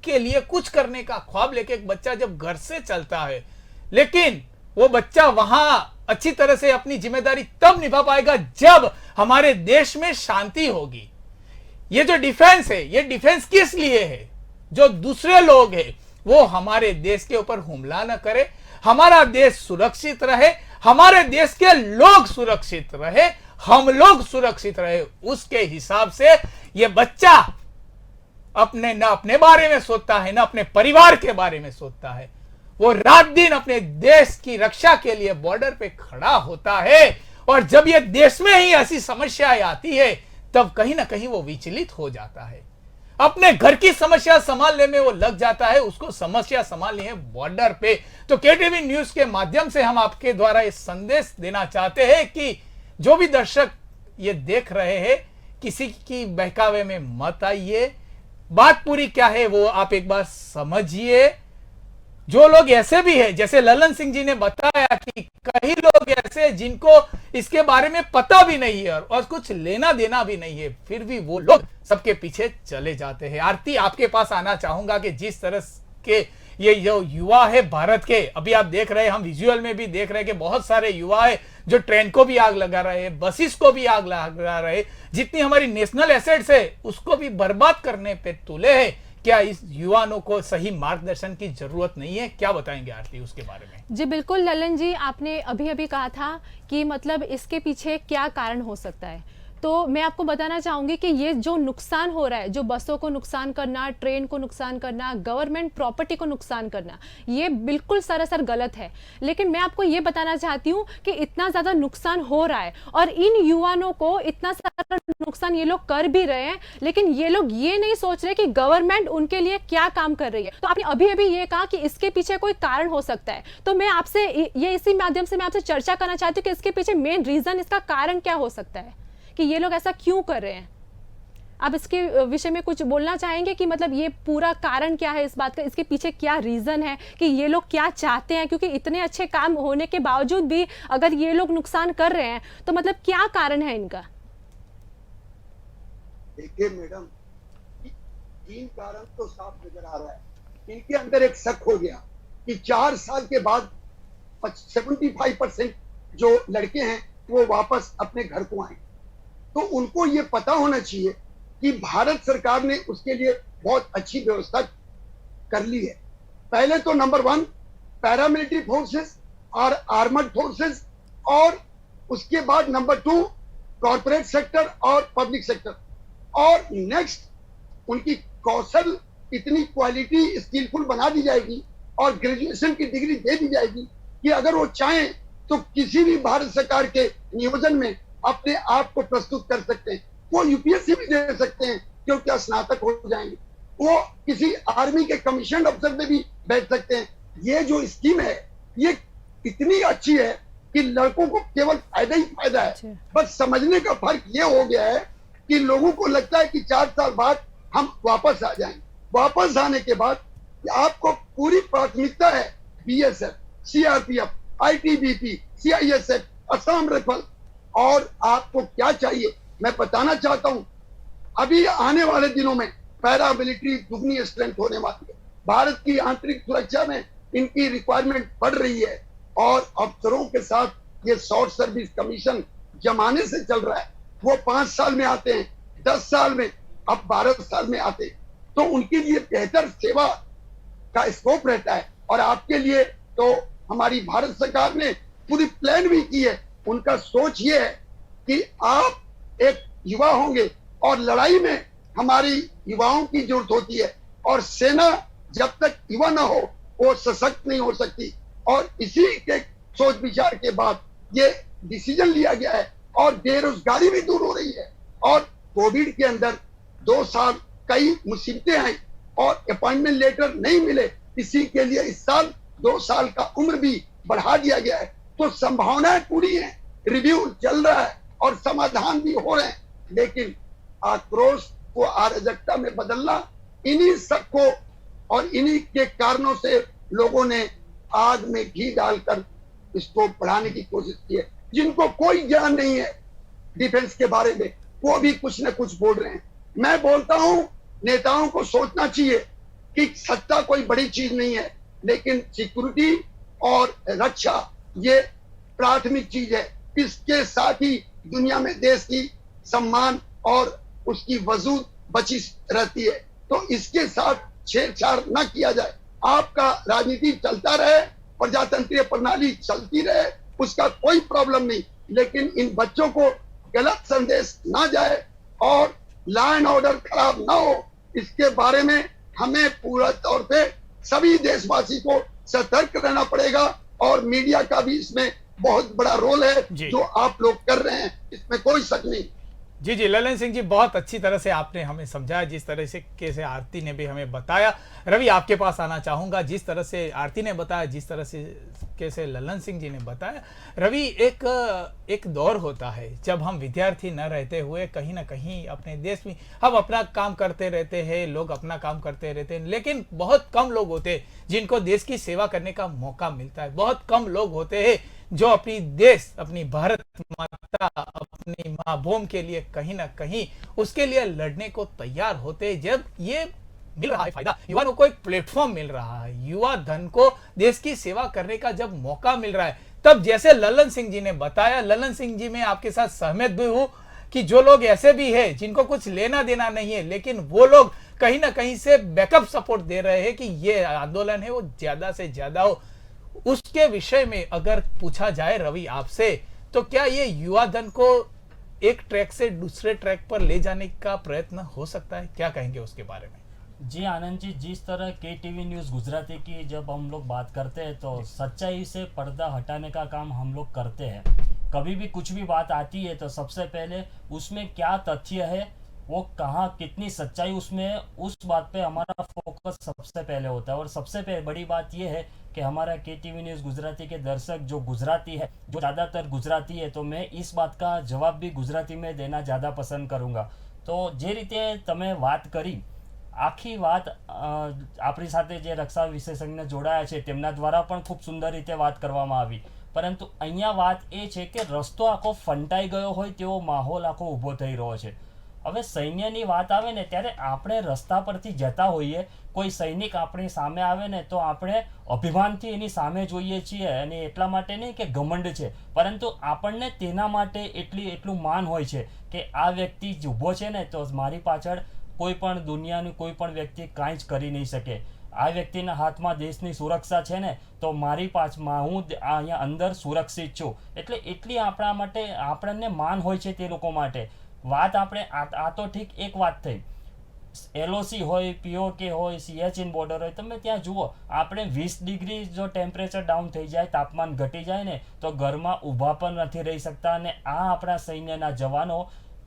के लिए कुछ करने का ख्वाब लेके एक बच्चा जब घर से चलता है, लेकिन वो बच्चा वहां अच्छी तरह से अपनी जिम्मेदारी तब निभा पाएगा जब हमारे देश में शांति होगी। ये जो डिफेंस है, ये डिफेंस किस लिए है? जो दूसरे लोग हैं वो हमारे देश के ऊपर हमला न करे, हमारा देश सुरक्षित रहे, हमारे देश के लोग सुरक्षित रहे, हम लोग सुरक्षित रहे, उसके हिसाब से ये बच्चा अपने न अपने बारे में सोचता है, न अपने परिवार के बारे में सोचता है। वो रात दिन अपने देश की रक्षा के लिए बॉर्डर पे खड़ा होता है। और जब ये देश में ही ऐसी समस्याएं आती है, तब कहीं ना कहीं वो विचलित हो जाता है। अपने घर की समस्या संभालने में वो लग जाता है, उसको समस्या संभालनी है बॉर्डर पे। तो केटीवी न्यूज के माध्यम से हम आपके द्वारा ये संदेश देना चाहते हैं कि जो भी दर्शक ये देख रहे हैं, किसी की बहकावे में मत आइए। बात पूरी क्या है वो आप एक बार समझिए। जो लोग ऐसे भी हैं, जैसे ललन सिंह जी ने बताया कि कई लोग ऐसे हैं जिनको इसके बारे में पता भी नहीं है और कुछ लेना देना भी नहीं है, फिर भी वो लोग सबके पीछे चले जाते हैं। आरती, आपके पास आना चाहूंगा कि जिस तरह के ये जो युवा है भारत के, अभी आप देख रहे हैं, हम विजुअल में भी देख रहे हैं कि बहुत सारे युवा है जो ट्रेन को भी आग लगा रहे हैं, बसेस को भी आग लगा रहे हैं, जितनी हमारी नेशनल एसेट्स है उसको भी बर्बाद करने पे तुले हैं। क्या इस युवाओं को सही मार्गदर्शन की जरूरत नहीं है? क्या बताएंगे आरती उसके बारे में? जी बिल्कुल ललन जी, आपने अभी अभी कहा था कि मतलब इसके पीछे क्या कारण हो सकता है, तो मैं आपको बताना चाहूंगी कि ये जो नुकसान हो रहा है, जो बसों को नुकसान करना, ट्रेन को नुकसान करना, गवर्नमेंट प्रॉपर्टी को नुकसान करना, ये बिल्कुल सरासर गलत है। लेकिन मैं आपको ये बताना चाहती हूँ कि इतना ज्यादा नुकसान हो रहा है और इन युवाओं को इतना सारा नुकसान ये लोग कर भी रहे हैं, लेकिन ये लोग ये नहीं सोच रहे कि गवर्नमेंट उनके लिए क्या काम कर रही है। तो आपने अभी अभी ये कहा कि इसके पीछे कोई कारण हो सकता है, तो मैं आपसे ये इसी माध्यम से मैं आपसे चर्चा करना चाहती हूँ कि इसके पीछे मेन रीजन, इसका कारण क्या हो सकता है कि ये लोग ऐसा क्यों कर रहे हैं। आप इसके विषय में कुछ बोलना चाहेंगे कि मतलब ये पूरा कारण क्या है इस बात का, इसके पीछे क्या रीज़न है कि ये लोग क्या चाहते हैं, क्योंकि इतने अच्छे काम होने के बावजूद भी अगर ये लोग नुकसान कर रहे हैं तो मतलब क्या कारण है इनका? देखिए मैडम, तीन कारण तो साफ नजर आ रहा है। इनके अंदर एक शक हो गया कि 4 साल के बाद 75% जो लड़के हैं वो वापस अपने घर को आए। तो उनको ये पता होना चाहिए कि भारत सरकार ने उसके लिए बहुत अच्छी व्यवस्था कर ली है। पहले तो नंबर 1 पैरामिलिट्री फोर्सेस और आर्मर्ड फोर्सेस, और उसके बाद नंबर 2 कॉर्पोरेट सेक्टर और पब्लिक सेक्टर, और नेक्स्ट उनकी कौशल इतनी क्वालिटी स्किलफुल बना दी जाएगी और ग्रेजुएशन की डिग्री दे दी जाएगी कि अगर वो चाहें तो किसी भी भारत सरकार के नियोजन में अपने आप को प्रस्तुत कर सकते हैं। वो यूपीएससी भी दे सकते हैं क्योंकि स्नातक हो जाएंगे। वो किसी आर्मी के कमीशन अफसर में भी बैठ सकते हैं। ये जो स्कीम है ये इतनी अच्छी है कि लड़कों को केवल फायदा ही फायदा है। बस समझने का फर्क ये हो गया है कि लोगों को लगता है कि 4 साल बाद हम वापस आ जाएंगे। वापस आने के बाद आपको पूरी प्राथमिकता है BSF, CRPF, ITBP, CISF, Assam rifle, और आपको क्या चाहिए मैं बताना चाहता हूं। अभी आने वाले दिनों में पैरामिलिट्री दुगनी स्ट्रेंथ होने वाली है। भारत की आंतरिक सुरक्षा में इनकी रिक्वायरमेंट बढ़ रही है और अफसरों के साथ ये शॉर्ट सर्विस कमीशन जमाने से चल रहा है। वो 5 साल में आते हैं, 10 साल में, अब 12 साल में आते हैं। तो उनके लिए बेहतर सेवा का स्कोप रहता है। और आपके लिए तो हमारी भारत सरकार ने पूरी प्लान भी की है। उनका सोच ये है कि आप एक युवा होंगे और लड़ाई में हमारी युवाओं की जरूरत होती है, और सेना जब तक युवा ना हो वो सशक्त नहीं हो सकती। और इसी के सोच विचार के बाद ये डिसीजन लिया गया है और बेरोजगारी भी दूर हो रही है। और कोविड के अंदर 2 साल कई मुसीबतें आई और अपॉइंटमेंट लेटर नहीं मिले, इसी के लिए इस साल 2 साल का उम्र भी बढ़ा दिया गया है। तो संभावनाएं पूरी हैं, रिव्यू चल रहा है और समाधान भी हो रहे हैं। लेकिन आक्रोश को अराजकता में बदलना, इन्हीं सबको और इन्हीं के कारणों से लोगों ने आग में घी डालकर इसको बढ़ाने की कोशिश की है। जिनको कोई ज्ञान नहीं है डिफेंस के बारे में वो भी कुछ न कुछ बोल रहे हैं। मैं बोलता हूं नेताओं को सोचना चाहिए कि सत्ता कोई बड़ी चीज नहीं है, लेकिन सिक्योरिटी और रक्षा ये प्राथमिक चीज है। इसके साथ ही दुनिया में देश की सम्मान और उसकी वजूद बची रहती है। तो इसके साथ छेड़छाड़ न किया जाए। आपका राजनीति चलता रहे, प्रजातंत्रीय प्रणाली चलती रहे, उसका कोई प्रॉब्लम नहीं, लेकिन इन बच्चों को गलत संदेश ना जाए और लॉ एंड ऑर्डर खराब ना हो, इसके बारे में हमें पूरा तौर पे सभी देशवासी को सतर्क रहना पड़ेगा। और मीडिया का भी इसमें बहुत बड़ा रोल है जो आप लोग कर रहे हैं, इसमें कोई शक नहीं। जी जी, ललन सिंह जी, बहुत अच्छी तरह से आपने हमें समझाया, जिस तरह से कैसे आरती ने भी हमें बताया। रवि, आपके पास आना चाहूँगा। जिस तरह से आरती ने बताया, जिस तरह से कैसे ललन सिंह जी ने बताया। रवि, एक दौर होता है जब हम विद्यार्थी न रहते हुए कहीं ना कहीं अपने देश में हम अपना काम करते रहते हैं, लोग अपना काम करते रहते हैं, लेकिन बहुत कम लोग होते हैं जिनको देश की सेवा करने का मौका मिलता है। बहुत कम लोग होते हैं जो अपनी देश, अपनी भारत माता, अपनी माँ भूमि के लिए कहीं ना कहीं उसके लिए लड़ने को तैयार होते हैं। जब ये मिल रहा है फायदा, युवाओं को एक प्लेटफॉर्म मिल रहा है, युवा धन को देश की सेवा करने का जब मौका मिल रहा है, तब जैसे ललन सिंह जी ने बताया, ललन सिंह जी मैं आपके साथ सहमत भी हूं कि जो लोग ऐसे भी हैं जिनको कुछ लेना देना नहीं है, लेकिन वो लोग कहीं ना कहीं से बैकअप सपोर्ट दे रहे हैं कि ये आंदोलन है वो ज्यादा से ज्यादा हो। उसके विषय में अगर पूछा जाए रवि आपसे, तो क्या ये युवा धन को एक ट्रैक से दूसरे ट्रैक पर ले जाने का प्रयत्न हो सकता है? क्या कहेंगे उसके बारे में? जी आनंद जी, जिस तरह KTV न्यूज़ गुजराती की जब हम लोग बात करते हैं तो सच्चाई से पर्दा हटाने का काम हम लोग करते हैं। कभी भी कुछ भी बात आती है तो सबसे पहले उसमें क्या तथ्य है, वो कहाँ कितनी सच्चाई उसमें है, उस बात पे हमारा फोकस सबसे पहले होता है। और सबसे बड़ी बात ये है कि हमारा KTV न्यूज़ गुजराती के दर्शक जो गुजराती है, जो ज़्यादातर गुजराती है, तो मैं इस बात का जवाब भी गुजराती में देना ज़्यादा पसंद करूँगा। તો જે રીતે તમે વાત કરી આખી વાત આપણી સાથે જે રક્ષા વિશેષજ્ઞ જોડાયા છે તેમના દ્વારા પણ ખૂબ સુંદર રીતે વાત કરવામાં આવી, પરંતુ અહીંયા વાત એ છે કે રસ્તો આખો ફંટાઈ ગયો હોય તેવો માહોલ આખો ઊભો થઈ રહ્યો છે. હવે સૈન્યની વાત આવે ને ત્યારે આપણે રસ્તા પરથી જતા હોઈએ, કોઈ સૈનિક આપણી સામે આવે ને તો આપણે અભિમાનથી એની સામે જોઈએ છીએ, અને એટલા માટે નહીં કે ઘમંડ છે, પરંતુ આપણને તેના માટે એટલું માન હોય છે કે આ વ્યક્તિ જ ઊભો છે ને તો મારી પાછળ કોઈ પણ દુનિયાની કોઈ પણ વ્યક્તિ કાંઈ જ કરી નહીં શકે. આ વ્યક્તિના હાથમાં દેશની સુરક્ષા છે ને તો મારી પાછમાં હું અહીંયા અંદર સુરક્ષિત છું. એટલે એટલી આપણા માટે આપણને માન હોય છે તે લોકો માટે. વાત આપણે આ તો ઠીક એક વાત થઈ, LOC હોય, POK હોય, સિયાચીન બોર્ડર હોય, તમે ત્યાં જુઓ આપણે 20 ડિગ્રી જો ટેમ્પરેચર ડાઉન થઈ જાય, તાપમાન ઘટી જાય ને તો ઘરમાં ઊભા પણ નથી રહી શકતા. અને આ આપણા સૈન્યના જવાનો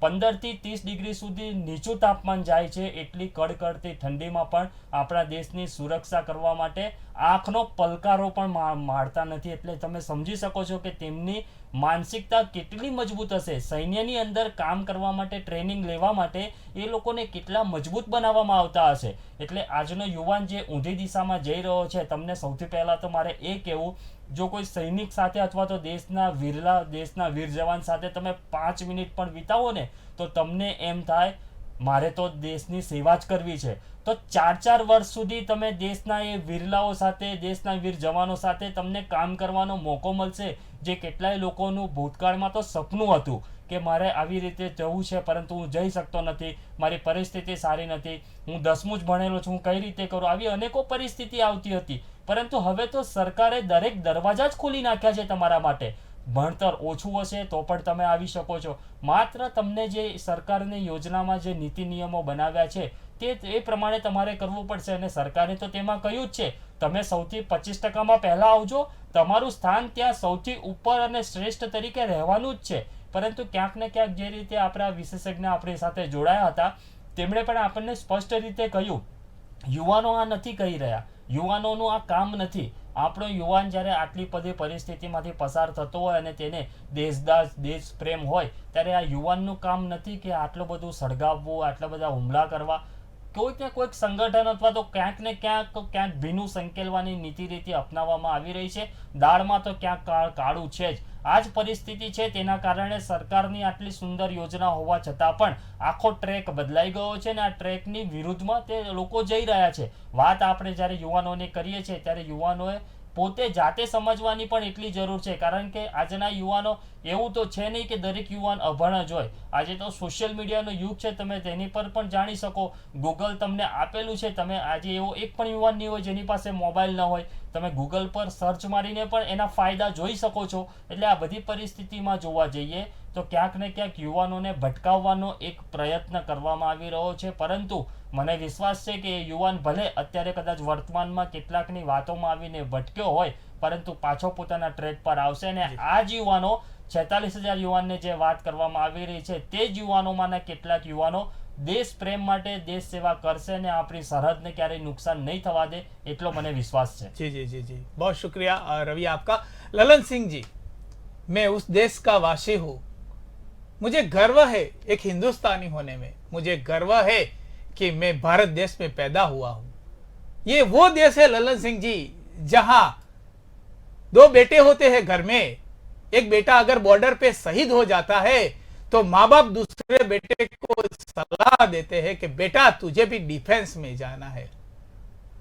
15 થી 30 ડિગ્રી સુધી નીચું તાપમાન જાય છે, એટલી કડકડતી ઠંડીમાં પણ આપણા દેશની સુરક્ષા કરવા માટે આંખનો પલકારો પણ મારતા નથી. એટલે તમે સમજી શકો છો કે તેમની માનસિકતા કેટલી મજબૂત હશે. સૈન્યની અંદર કામ કરવા માટે, ટ્રેનિંગ લેવા માટે એ લોકોને કેટલા મજબૂત બનાવવામાં આવતા હશે. એટલે આજનો યુવાન જે ઊંધી દિશામાં જઈ રહ્યો છે, તમને સૌથી પહેલા તો મારે એ કહેવું, જો કોઈ સૈનિક સાથે અથવા તો દેશના વીર જવાન સાથે તમે 5 મિનિટ પણ વિતાવો ને તો તમને એમ થાય મારે તો દેશની સેવા જ કરવી છે. તો 4 વર્ષ સુધી તમે દેશના એ વીરલાઓ સાથે, દેશના વીર જવાનો સાથે તમને કામ કરવાનો મોકો મળશે, જે કેટલાય લોકોનું ભૂતકાળમાં તો સપનું હતું કે મારે આવી રીતે જવું છે પરંતુ હું જઈ શકતો નથી, મારી પરિસ્થિતિ સારી નથી, હું 10મું જ ભણેલો છું, હું કઈ રીતે કરું, આવી અનેકો પરિસ્થિતિ આવતી હતી. પરંતુ હવે તો સરકારે દરેક દરવાજા જ ખોલી નાખ્યા છે તમારા માટે. ભણતર ઓછું હશે તો પણ તમે આવી શકો છો. માત્ર તમને જે સરકારની યોજનામાં જે નીતિ નિયમો બનાવ્યા છે એ પ્રમાણે તમારે કરવું પડશે. અને સરકારે તો તેમાં કહ્યું જ છે તમે સૌથી 25% પહેલા આવજો, તમારું સ્થાન ત્યાં સૌથી ઉપર અને શ્રેષ્ઠ તરીકે રહેવાનું જ છે. પરંતુ ક્યાંક ને ક્યાંક જે રીતે આપણા વિશેષજ્ઞ આપણી સાથે જોડાયા હતા તેમણે પણ આપણને સ્પષ્ટ રીતે કહ્યું, યુવાનો આ નથી કહી રહ્યા, યુવાનોનું આ કામ નથી. આપણો યુવાન જ્યારે આટલી બધી પરિસ્થિતિમાંથી પસાર થતો હોય અને તેને દેશ પ્રેમ હોય ત્યારે આ યુવાનનું કામ નથી કે આટલું બધું સળગાવવું, આટલા બધા હુમલા કરવા. કોઈક ને કોઈક સંગઠન અથવા તો ક્યાંક ને ક્યાંક ભીનું સંકેલવાની નીતિ રીતિ અપનાવવામાં આવી રહી છે. દાળમાં તો ક્યાંક કાળું છે જ. આ જ પરિસ્થિતિ છે, તેના કારણે સરકારની આટલી સુંદર યોજના હોવા છતાં પણ આખો ટ્રેક બદલાઈ ગયો છે અને આ ટ્રેકની વિરુદ્ધમાં તે લોકો જઈ રહ્યા છે. વાત આપણે જ્યારે યુવાનોને કરીએ છીએ ત્યારે યુવાનોએ પોતે જાતે સમજવાની પણ એટલી જરૂર છે, કારણ કે આજના યુવાનો એવું તો છે નહીં કે દરેક યુવાન અભણ જ હોય. આજે તો સોશિયલ મીડિયાનો યુગ છે, તમે તેની પર પણ જાણી શકો. ગૂગલ તમને આપેલું છે, તમે આજે એવો એક પણ યુવાન નહીં હોય જેની પાસે મોબાઈલ ન હોય. તમે ગૂગલ પર સર્ચ મારીને પણ એના ફાયદા જોઈ શકો છો. એટલે આ બધી પરિસ્થિતિમાં જોવા જઈએ તો ક્યાંક ને ક્યાંક યુવાનોને ભટકાવવાનો એક પ્રયત્ન કરવામાં આવી રહ્યો છે. પરંતુ મને વિશ્વાસ છે કે યુવાન ભલે અત્યારે કદાચ વર્તમાનમાં કેટલાકની વાતોમાં આવીને ભટક્યો હોય, પરંતુ પાછો પોતાના ટ્રેક પર આવશે. અને આ જ યુવાનો 46,000 યુવાનને જે વાત કરવામાં આવી રહી છે તે જ યુવાનોમાંના કેટલાક યુવાનો દેશ પ્રેમ માટે દેશ સેવા કરશે અને આપણી સરહદને ક્યારેય નુકસાન નહીં થવા દે, એટલો મને વિશ્વાસ છે. जी जी जी जी, बहुत शुक्रिया रवि आपका. ललन सिंह जी, मैं उस देश का वासी हूँ, मुझे गर्व है एक हिंदुस्तानी होने में, मुझे गर्व है कि मैं भारत देश में पैदा हुआ हूँ. ये वो देश है ललन सिंह जी जहां 2 बेटे होते हैं घर में, एक बेटा अगर बॉर्डर पे शहीद हो जाता है तो माँ बाप दूसरे बेटे को सलाह देते हैं कि बेटा तुझे भी डिफेंस में जाना है.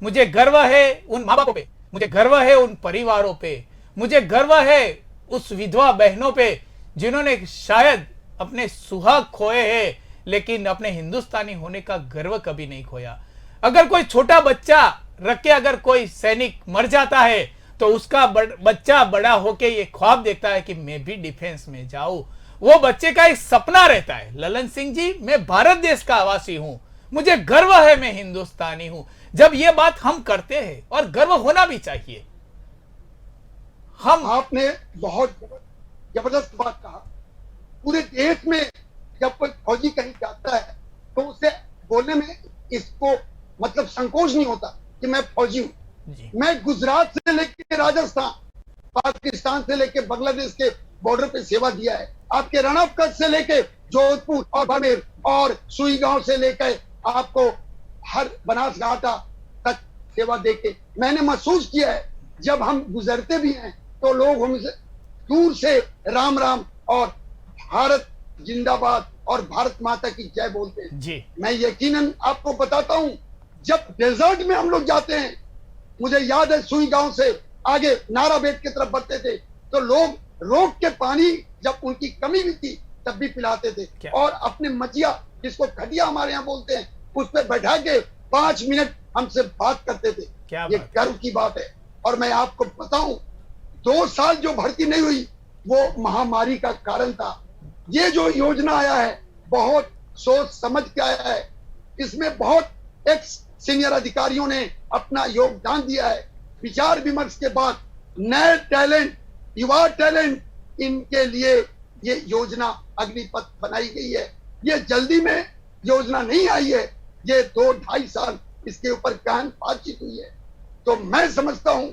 मुझे गर्व है उन माँ बापों पे, मुझे गर्व है उन परिवारों पे, मुझे गर्व है उस विधवा बहनों पे जिन्होंने शायद अपने सुहाग खोए हैं लेकिन अपने हिंदुस्तानी होने का गर्व कभी नहीं खोया. अगर कोई छोटा बच्चा रख के अगर कोई सैनिक मर जाता है तो उसका बच्चा बड़ा होके ये ख्वाब देखता है कि मैं भी डिफेंस में जाऊं. वो बच्चे का एक सपना रहता है. ललन सिंह जी, मैं भारत देश का आवासी हूं, मुझे गर्व है मैं हिंदुस्तानी हूं. जब ये बात हम करते हैं और गर्व होना भी चाहिए. हम आपने बहुत जबरदस्त बात कहा. पूरे देश में जब कोई फौजी कहीं जाता है तो उसे बोलने में इसको मतलब संकोच नहीं होता कि मैं फौजी हूं. मैं गुजरात से लेकर राजस्थान, पाकिस्तान से लेकर बांग्लादेश के बॉर्डर पे सेवा दिया है। आपके रणकट से लेके जोधपुर और बाड़मेर और सुई गांव से लेकर आपको हर बनासकांठा तक सेवा देके मैंने महसूस किया है। जब हम गुजरते भी हैं तो लोग हमसे दूर से राम राम और भारत जिंदाबाद और भारत माता की जय बोलते हैं जी। मैं यकीनन आपको बताता हूं, जब डेजर्ट में हम लोग जाते हैं, मुझे याद है सुई गांव से आगे नाराबेट की तरफ बढ़ते थे तो लोग रोक के पानी जब उनकी कमी भी थी तब भी पिलाते थे और अपने मचिया जिसको खटिया हमारे यहाँ बोलते हैं उस पर बैठा के 5 मिनट हमसे बात करते थे। ये गर्व की बात है। और मैं आपको बताऊं, 2 साल जो भर्ती नहीं हुई वो महामारी का कारण था। ये जो योजना आया है बहुत सोच समझ के आया है। इसमें बहुत एक्स सीनियर अधिकारियों ने अपना योगदान दिया है। विचार विमर्श के बाद नए टैलेंट, युवा टैलेंट, इनके लिए ये योजना अग्निपथ बनाई गई है। ये जल्दी में योजना नहीं आई है, ये 2-2.5 साल इसके ऊपर गहन बातचीत हुई है। तो मैं समझता हूं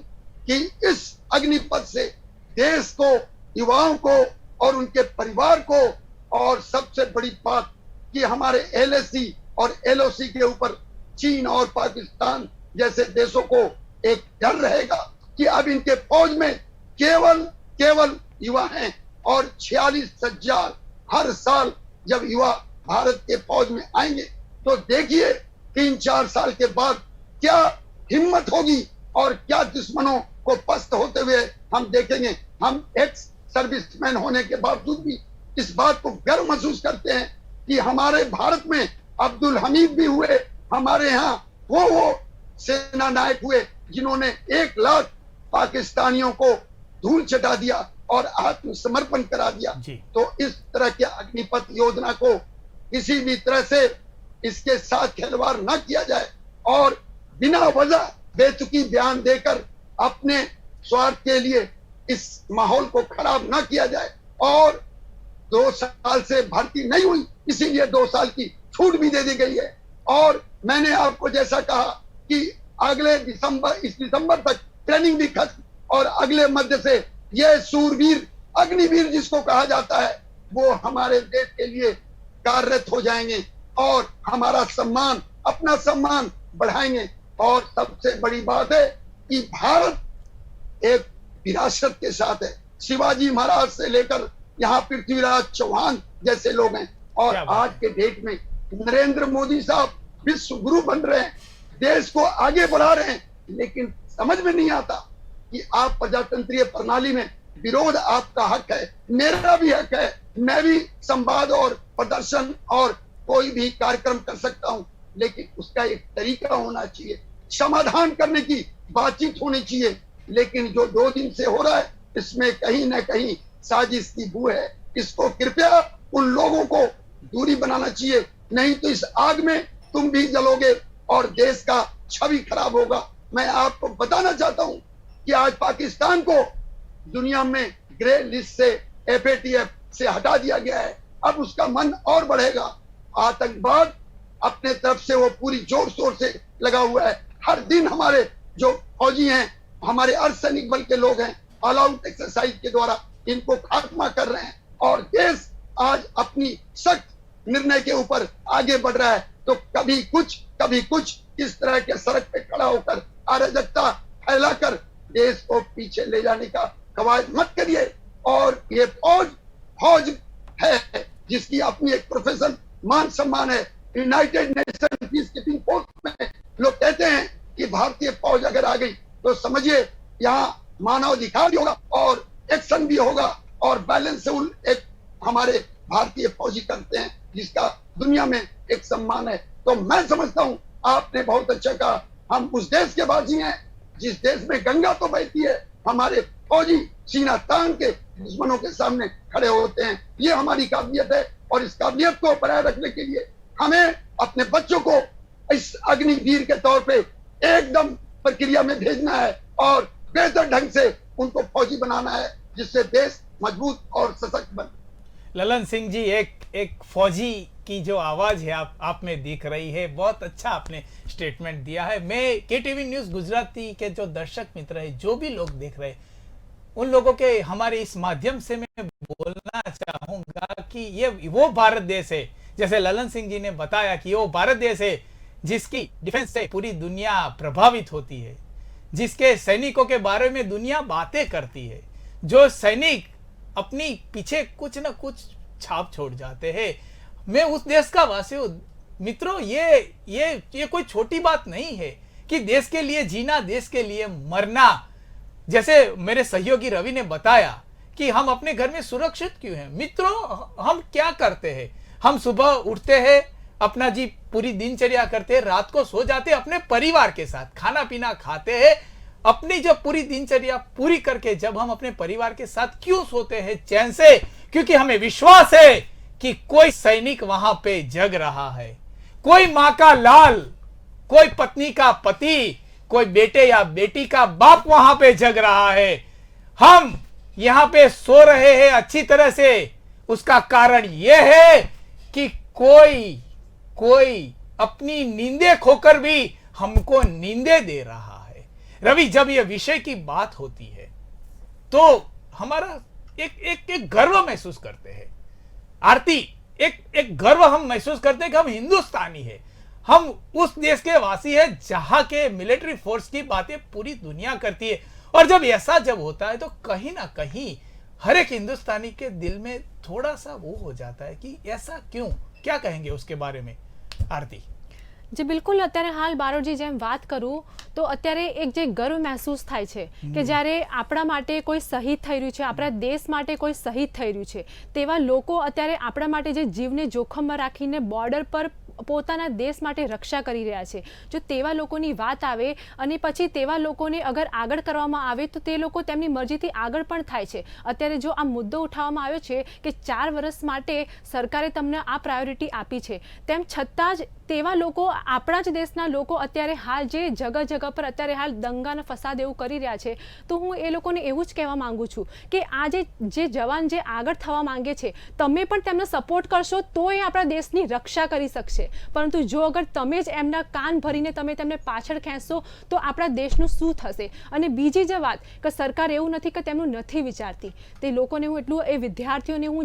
कि इस अग्निपथ से देश को, युवाओं को और उनके परिवार को, और सबसे बड़ी बात कि हमारे LAC और LOC के ऊपर चीन और पाकिस्तान जैसे देशों को एक डर रहेगा कि अब इनके फौज में केवल युवा हैं और 46,000 हर साल जब युवा भारत के फौज में आएंगे तो देखिए 3-4 साल के बाद क्या हिम्मत होगी और क्या दुश्मनों को पस्त होते हुए हम देखेंगे। हम एक्स सर्विसमैन होने के बावजूद भी इस बात को गर्व महसूस करते हैं कि हमारे भारत में अब्दुल हमीद भी हुए, हमारे यहाँ वो सेना नायक हुए जिन्होंने 1 लाख पाकिस्तानियों को धूल चटा दिया और आत्मसमर्पण करा दिया। तो इस तरह के अग्निपथ योजना को किसी भी तरह से इसके साथ खिलवाड़ न किया जाए और बिना वजह बेतुकी बयान देकर अपने स्वार्थ के लिए इस माहौल को खराब न किया जाए। और 2 साल से भर्ती नहीं हुई इसीलिए 2 साल की छूट भी दे दी गई है। और मैंने आपको जैसा कहा कि अगले दिसंबर तक ट्रेनिंग भी खत्म और अगले मध्य से ये सूरवीर, अग्निवीर जिसको कहा जाता है, वो हमारे देश के लिए कार्यरत हो जाएंगे और हमारा सम्मान, अपना सम्मान बढ़ाएंगे। और सबसे बड़ी बात है कि भारत एक विरासत के साथ है। शिवाजी महाराज से लेकर यहाँ पृथ्वीराज चौहान जैसे लोग हैं और आज के डेट में नरेंद्र मोदी साहब विश्व गुरु बन रहे हैं, देश को आगे बढ़ा रहे हैं। लेकिन समझ में नहीं आता कि आप प्रजातंत्रीय प्रणाली में विरोध आपका हक है, मेरा भी हक है। मैं भी संवाद और प्रदर्शन और कोई भी कार्यक्रम कर सकता हूं, लेकिन उसका एक तरीका होना चाहिए, समाधान करने की बातचीत होनी चाहिए। लेकिन जो 2 दिन से हो रहा है इसमें कहीं ना कहीं साजिश की बू है। इसको कृपया उन लोगों को दूरी बनाना चाहिए, नहीं तो इस आग में तुम भी जलोगे और देश का छवि खराब होगा। मैं आपको बताना चाहता हूं कि आज पाकिस्तान को दुनिया में ग्रे लिस्ट से, FATF से हटा दिया गया है। अब उसका मन और बढ़ेगा। आतंकवाद अपने तरफ से वो पूरी जोर शोर से लगा हुआ है। हर दिन हमारे जो फौजी हैं, हमारे अर्धसैनिक बल के लोग हैं, ऑल आउट एक्सरसाइज के द्वारा इनको खात्मा कर रहे हैं और देश आज अपनी सख्त निर्णय के ऊपर आगे बढ़ रहा है। तो कभी कुछ इस तरह के सड़क पे खड़ा होकर अराजकता फैलाकर देश को पीछे ले जाने का कवायद मत करिए। और ये फौज है जिसकी अपनी एक प्रोफेशन, मान सम्मान है। United nation peace keeping force में लोग कहते हैं कि भारतीय फौज अगर आ गई तो समझिए यहाँ मानवाधिकार भी होगा और एक्शन भी होगा और बैलेंस एक हमारे भारतीय फौजी करते हैं जिसका दुनिया में एक सम्मान है। तो मैं समझता हूँ आपने बहुत अच्छा कहा, हम उस देश के वासी हैं जिस देश में गंगा तो बहती है, हमारे फौजी सीना तान के दुश्मनों के सामने खड़े होते हैं। ये हमारी काबिलियत है और इस काबिलियत को बनाए रखने के लिए हमें अपने बच्चों को इस अग्निवीर के तौर पे एकदम प्रक्रिया में भेजना है और बेहतर ढंग से उनको फौजी बनाना है जिससे देश मजबूत और सशक्त बने। ललन सिंह जी, एक फौजी की जो आवाज है आप में दिख रही है। बहुत अच्छा आपने स्टेटमेंट दिया है। मैं KTV न्यूज़ गुजराती के जो दर्शक मित्र है, जो भी लोग देख रहे हैं, उन लोगों के हमारे इस माध्यम से मैं बोलना चाहूंगा कि ये वो भारत देश है, जैसे ललन सिंह जी ने बताया कि वो भारत देश है जिसकी डिफेंस से पूरी दुनिया प्रभावित होती है, जिसके सैनिकों के बारे में दुनिया बातें करती है, जो सैनिक अपनी पीछे कुछ न कुछ छाप छोड़ जाते हैं। मैं उस देश का वासी हूं मित्रों। ये कोई छोटी बात नहीं है कि देश के लिए जीना, देश के लिए मरना। जैसे मेरे सहयोगी रवि ने बताया कि हम अपने घर में सुरक्षित क्यों हैं। मित्रों, हम क्या करते हैं? हम सुबह उठते हैं, अपना जी पूरी दिनचर्या करते हैं, रात को सो जाते हैं, अपने परिवार के साथ खाना पीना खाते हैं। अपनी जो पूरी दिनचर्या पूरी करके जब हम अपने परिवार के साथ क्यों सोते हैं चैन से? क्योंकि हमें विश्वास है कि कोई सैनिक वहां पे जग रहा है, कोई मां का लाल, कोई पत्नी का पति, कोई बेटे या बेटी का बाप वहां पे जग रहा है। हम यहां पे सो रहे हैं अच्छी तरह से, उसका कारण यह है कि कोई अपनी नींदे खोकर भी हमको नींदे दे रहा है। रवि, जब यह विषय की बात होती है तो हमारा एक गर्व महसूस करते हैं। आरती, एक गर्व हम महसूस करते हैं कि हम हिंदुस्तानी है, हम उस देश के वासी है जहां के मिलिट्री फोर्स की बातें पूरी दुनिया करती है। और जब ऐसा जब होता है तो कहीं ना कहीं हर एक हिंदुस्तानी के दिल में थोड़ा सा वो हो जाता है कि ऐसा क्यों? क्या कहेंगे उसके बारे में आरती? જે બિલકુલ અત્યારે હાલ બારોટજી જેમ વાત કરું તો અત્યારે એક જે ગર્વ મહેસૂસ થાય છે કે જ્યારે આપણા માટે કોઈ શહીદ થઈ રહ્યું છે, આપણા દેશ માટે કોઈ શહીદ થઈ રહ્યું છે, તેવા લોકો અત્યારે આપણા માટે જે જીવને જોખમમાં રાખીને બોર્ડર પર પોતાના દેશ માટે રક્ષા કરી રહ્યા છે, જો તેવા લોકોની વાત આવે અને પછી તેવા લોકોને અગર આગળ કરવામાં આવે તો તે લોકો તેમની મરજીથી આગળ પણ થાય છે. અત્યારે જો આ મુદ્દો ઉઠાવવામાં આવ્યો છે કે 4 વર્ષ માટે સરકારે તમને આ પ્રાયોરિટી આપી છે, તેમ છતાં જ તેવા લોકો, આપણા જ દેશના લોકો અત્યારે હાલ જે જગહ પર અત્યારે હાલ દંગા અને ફસાદ એવું કરી રહ્યા છે, તો હું એ લોકોને એવું જ કહેવા માંગુ છું કે આ જે જવાન જે આગળ થવા માંગે છે, તમે પણ તેમને સપોર્ટ કરશો તો એ આપણા દેશની રક્ષા કરી શકશે. પરંતુ જો અગર તમે જ એમના કાન ભરીને તમે તેમને પાછળ ખેંચશો તો આપણા દેશનું શું થશે? અને બીજી જે વાત કે સરકાર એવું નથી કે તેમનું નથી વિચારતી, તે લોકોને હું એટલું, એ વિદ્યાર્થીઓને હું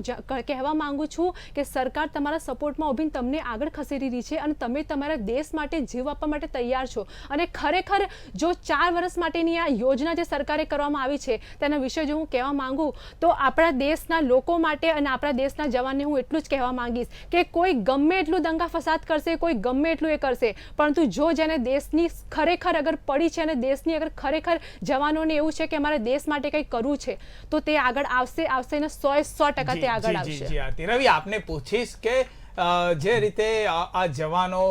કહેવા માંગુ છું કે સરકાર તમારા સપોર્ટમાં ઊભીને તમને આગળ ખસેડી રહી છે અને તમે તમારા દેશ માટે જીવ આપવા માટે તૈયાર છો. અને ખરેખર જો 4 વર્ષ માટેની આ યોજના જે સરકારે કરવામાં આવી છે તેના વિશે જો હું કહેવા માંગુ તો આપણા દેશના લોકો માટે અને આપણા દેશના જવાનને હું એટલું જ કહેવા માંગીશ કે કોઈ ગમે એટલું દંગા ફસાદ કરશે, કોઈ ગમે એટલું એ કરશે, પરંતુ જો જેને દેશની ખરેખર અગર પડી છે અને દેશની અગર ખરેખર જવાનોને એવું છે કે અમારે દેશ માટે કંઈ કરવું છે તો તે આગળ આવશે ને 100% તે આગળ આવશે. રવિ, આપને પૂછીશ કે જે રીતે આ જવાનો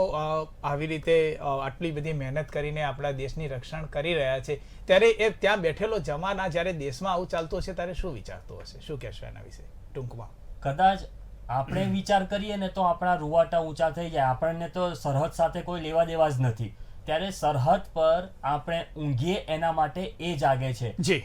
આવી રીતે આટલી બધી મહેનત કરીને આપણા દેશની રક્ષણ કરી રહ્યા છે, ત્યારે એ ત્યાં બેઠેલો જવાન જ્યારે દેશમાં આવું ચાલતું હશે ત્યારે શું વિચારતો હશે? શું કહેશો એના વિશે ટૂંકમાં? કદાચ આપણે વિચાર કરીએ ને તો આપણા રૂવાટા ઊંચા થઈ જાય. આપણને તો સરહદ સાથે કોઈ લેવા દેવા જ નથી, ત્યારે સરહદ પર આપણે ઊંઘીએ એના માટે એ જાગે છે. જી,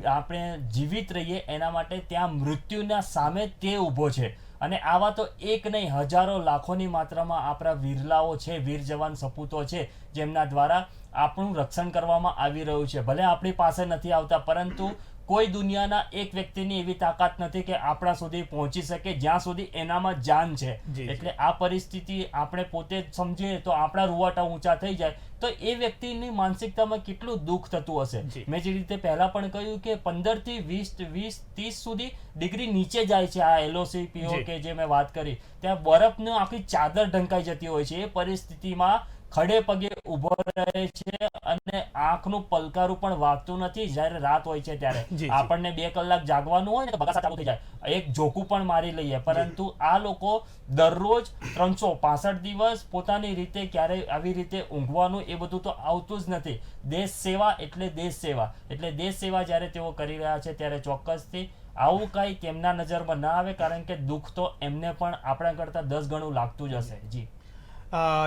આપણે જીવિત રહીએ એના માટે ત્યાં મૃત્યુના સામે તે ઊભો છે. અને આવા તો એક નહીં, હજારો લાખોની માત્રામાં આપણા વીરલાઓ છે, વીર જવાન સપૂતો છે, જેમના દ્વારા આપણું રક્ષણ કરવામાં આવી રહ્યું છે. ભલે આપણી પાસે નથી આવતા, પરંતુ કોઈ દુનિયાના એક વ્યક્તિની એવી તાકાત નથી કે આપણા સુધી પહોંચી શકે જ્યાં સુધી એનામાં જાન છે. એટલે આ પરિસ્થિતિ આપણે પોતે જ સમજીએ તો આપણા રૂવાટા ઊંચા થઈ જાય તો એ વ્યક્તિની માનસિકતામાં કેટલું દુઃખ થતું હશે. મેં જે રીતે પહેલા પણ કહ્યું કે 15 થી 20-30 સુધી ડિગ્રી નીચે જાય છે આ LOC PO કે જે મેં વાત કરી, ત્યાં બરફની આખી ચાદર ઢંકાઈ જતી હોય છે. એ પરિસ્થિતિમાં ખડે પગે ઉભો રહે છે અને આંખનું પલકારું પણ વાગતું નથી. જ્યારે રાત હોય છે ત્યારે આપણને 2 કલાક જાગવાનું હોય ને તો બગાસા ચાલુ થઈ જાય, એક ઝોકું પણ મારી લઈએ, પરંતુ આ લોકો દરરોજ 365 દિવસ પોતાની રીતે ક્યારેય આવી રીતે ઊંઘવાનું એ બધું તો આવતું જ નથી. દેશ સેવા એટલે દેશ સેવા, એટલે દેશ સેવા જ્યારે તેઓ કરી રહ્યા છે ત્યારે ચોક્કસથી આવું કાંઈ તેમના નજરમાં ના આવે, કારણ કે દુઃખ તો એમને પણ આપણા કરતા 10 ગણું લાગતું જ હશે. જી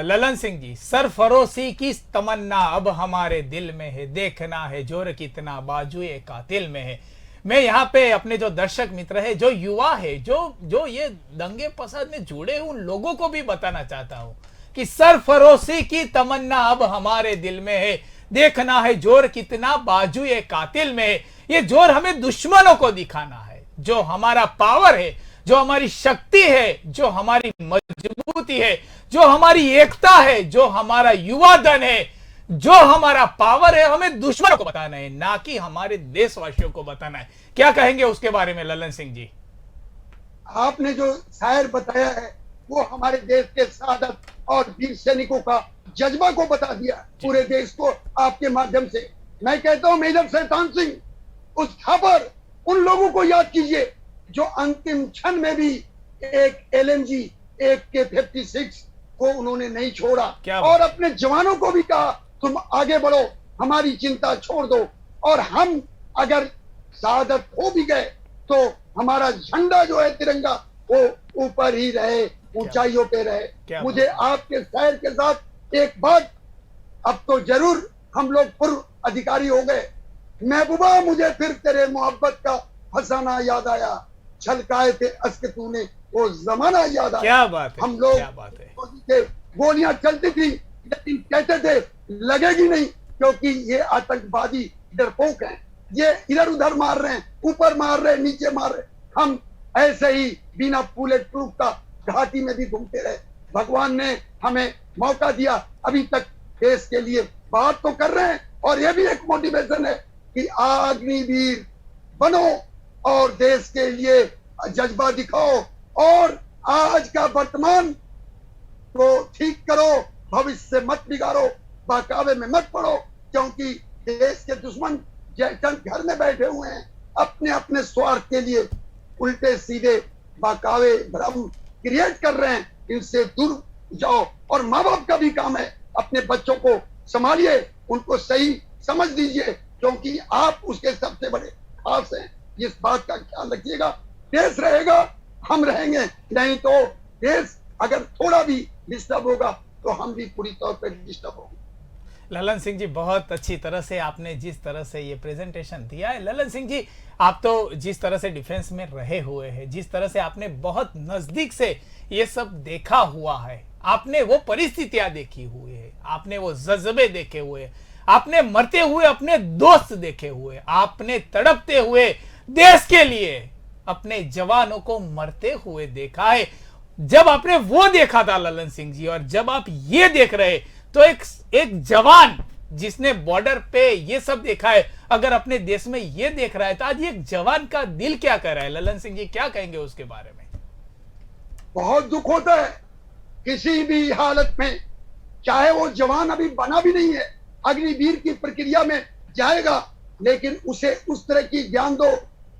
ललन सिंह जी, सरफरोशी की तमन्ना अब हमारे दिल में है, देखना है जोर कितना बाजुए कातिल में है. मैं यहाँ पे अपने जो दर्शक मित्र है, जो युवा है, जो ये दंगे फसाद में जुड़े उन लोगों को भी बताना चाहता हूँ कि सरफरोशी की तमन्ना अब हमारे दिल में है, देखना है जोर कितना बाजुए कातिल में है. ये जोर हमें दुश्मनों को दिखाना है, जो हमारा पावर है, जो हमारी शक्ति है, जो हमारी मजबूती है, जो हमारी एकता है, जो हमारा युवा धन है, जो हमारा पावर है, हमें दुश्मनों को बताना है, ना कि हमारे देशवासियों को बताना है। क्या कहेंगे उसके बारे में ललन सिंह जी? आपने जो शायर बताया है वो हमारे देश के सादत और वीर सैनिकों का जज्बा को बता दिया पूरे देश को आपके माध्यम से। मैं कहता हूं मेजर शैतान सिंह उस खबर उन लोगों को याद कीजिए जो अंतिम क्षण में भी एक LMG एक K-56 को उन्होंने नहीं छोड़ा और अपने जवानों को भी कहा तुम आगे बढ़ो, हमारी चिंता छोड़ दो, और हम अगर शहादत हो भी गए तो हमारा झंडा जो है तिरंगा वो ऊपर ही रहे, ऊंचाइयों पे रहे। मुझे आपके शहर के साथ एक बात, अब तो जरूर हम लोग पूर्व अधिकारी हो गए, महबूबा मुझे फिर तेरे मोहब्बत का फसाना याद आया, छलकाए थे अश्क तूने वो जमाना याद आया। क्या बात है, हम लोग क्या बात है। गोलियां चलती थी लेकिन कहते थे लगेगी नहीं, क्योंकि ये आतंकवादी डरपोक हैं, ये इधर उधर मार रहे हैं, ऊपर मार रहे हैं, नीचे मार रहे हैं। हम ऐसे ही बिना बुलेट प्रूफ का घाटी में भी घूमते रहे। भगवान ने हमें मौका दिया, अभी तक देश के लिए बात तो कर रहे हैं, और ये भी एक मोटिवेशन है कि अग्निवीर बनो और देश के लिए जज्बा दिखाओ, और आज का वर्तमान को ठीक करो, भविष्य से मत बिगाड़ो, बहकावे में मत पड़ो, क्योंकि देश के दुश्मन जयचंद घर में बैठे हुए हैं, अपने अपने स्वार्थ के लिए उल्टे सीधे बहकावे भ्रम क्रिएट कर रहे हैं। इनसे दूर जाओ, और माँ बाप का भी काम है अपने बच्चों को संभालिए, उनको सही समझ दीजिए, क्योंकि आप उसके सबसे बड़े खास हैं। इस बात का ख्याल रखिएगा, देश रहेगा हम रहेंगे, नहीं तो देश अगर थोड़ा भी डिस्टर्ब होगा तो हम भी पूरी तौर पर डिस्टर्ब होंगे। ललन सिंह जी, बहुत अच्छी तरह से आपने जिस तरह से ये प्रेजेंटेशन दिया है। ललन सिंह जी, आप तो जिस तरह से डिफेंस में रहे हुए हैं, जिस तरह से आपने बहुत नजदीक से ये सब देखा हुआ है, आपने वो परिस्थितियां देखी हुई है, आपने वो जज्बे देखे हुए, आपने मरते हुए अपने दोस्त देखे हुए, आपने तड़पते हुए देश के लिए अपने जवानों को मरते हुए देखा है। जब आपने वो देखा था ललन सिंह जी, और जब आप ये देख रहे, तो एक जवान जिसने बॉर्डर पे ये सब देखा है, अगर अपने देश में ये देख रहा है, तो आज एक जवान का दिल क्या कर रहा है? ललन सिंह जी, क्या कहेंगे उसके बारे में? बहुत दुख होता है किसी भी हालत में, चाहे वो जवान अभी बना भी नहीं है, अग्निवीर की प्रक्रिया में जाएगा, लेकिन उसे उस तरह की ज्ञान दो,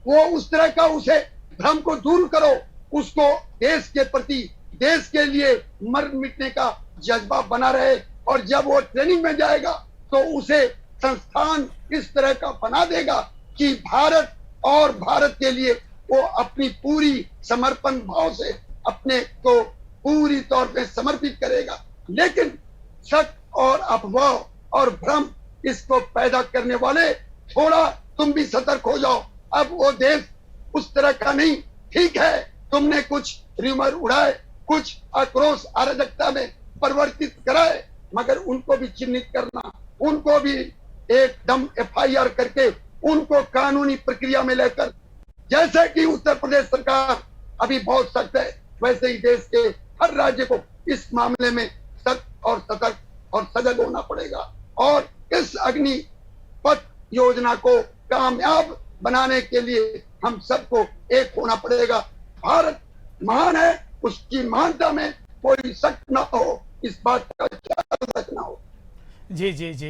वो उस तरह का उसे भ्रम को दूर करो, उसको देश के प्रति, देश के लिए मर मिटने का जज्बा बना रहे, और जब वो ट्रेनिंग में जाएगा तो उसे संस्थान इस तरह का बना देगा कि भारत और भारत के लिए वो अपनी पूरी समर्पण भाव से अपने को पूरी तौर पे समर्पित करेगा। लेकिन शक और अफवाह और भ्रम इसको पैदा करने वाले, थोड़ा तुम भी सतर्क हो जाओ। अब वो देश उस तरह का नहीं, ठीक है तुमने कुछ र्यूमर उड़ाए, कुछ आक्रोश अराजकता में परिवर्तित कराए, मगर उनको भी चिन्हित करना, उनको भी एकदम FIR करके उनको कानूनी प्रक्रिया में लेकर, जैसे कि उत्तर प्रदेश सरकार अभी बहुत सख्त है, वैसे ही देश के हर राज्य को इस मामले में सख्त और सतर्क और सजग होना पड़ेगा, और इस अग्निपथ योजना को कामयाब बनाने के लिए हम सबको एक होना पड़ेगा। भारत महान है, उसकी महानता में कोई शक ना हो, इस बात का ख्याल रखना हो। जी जी जी,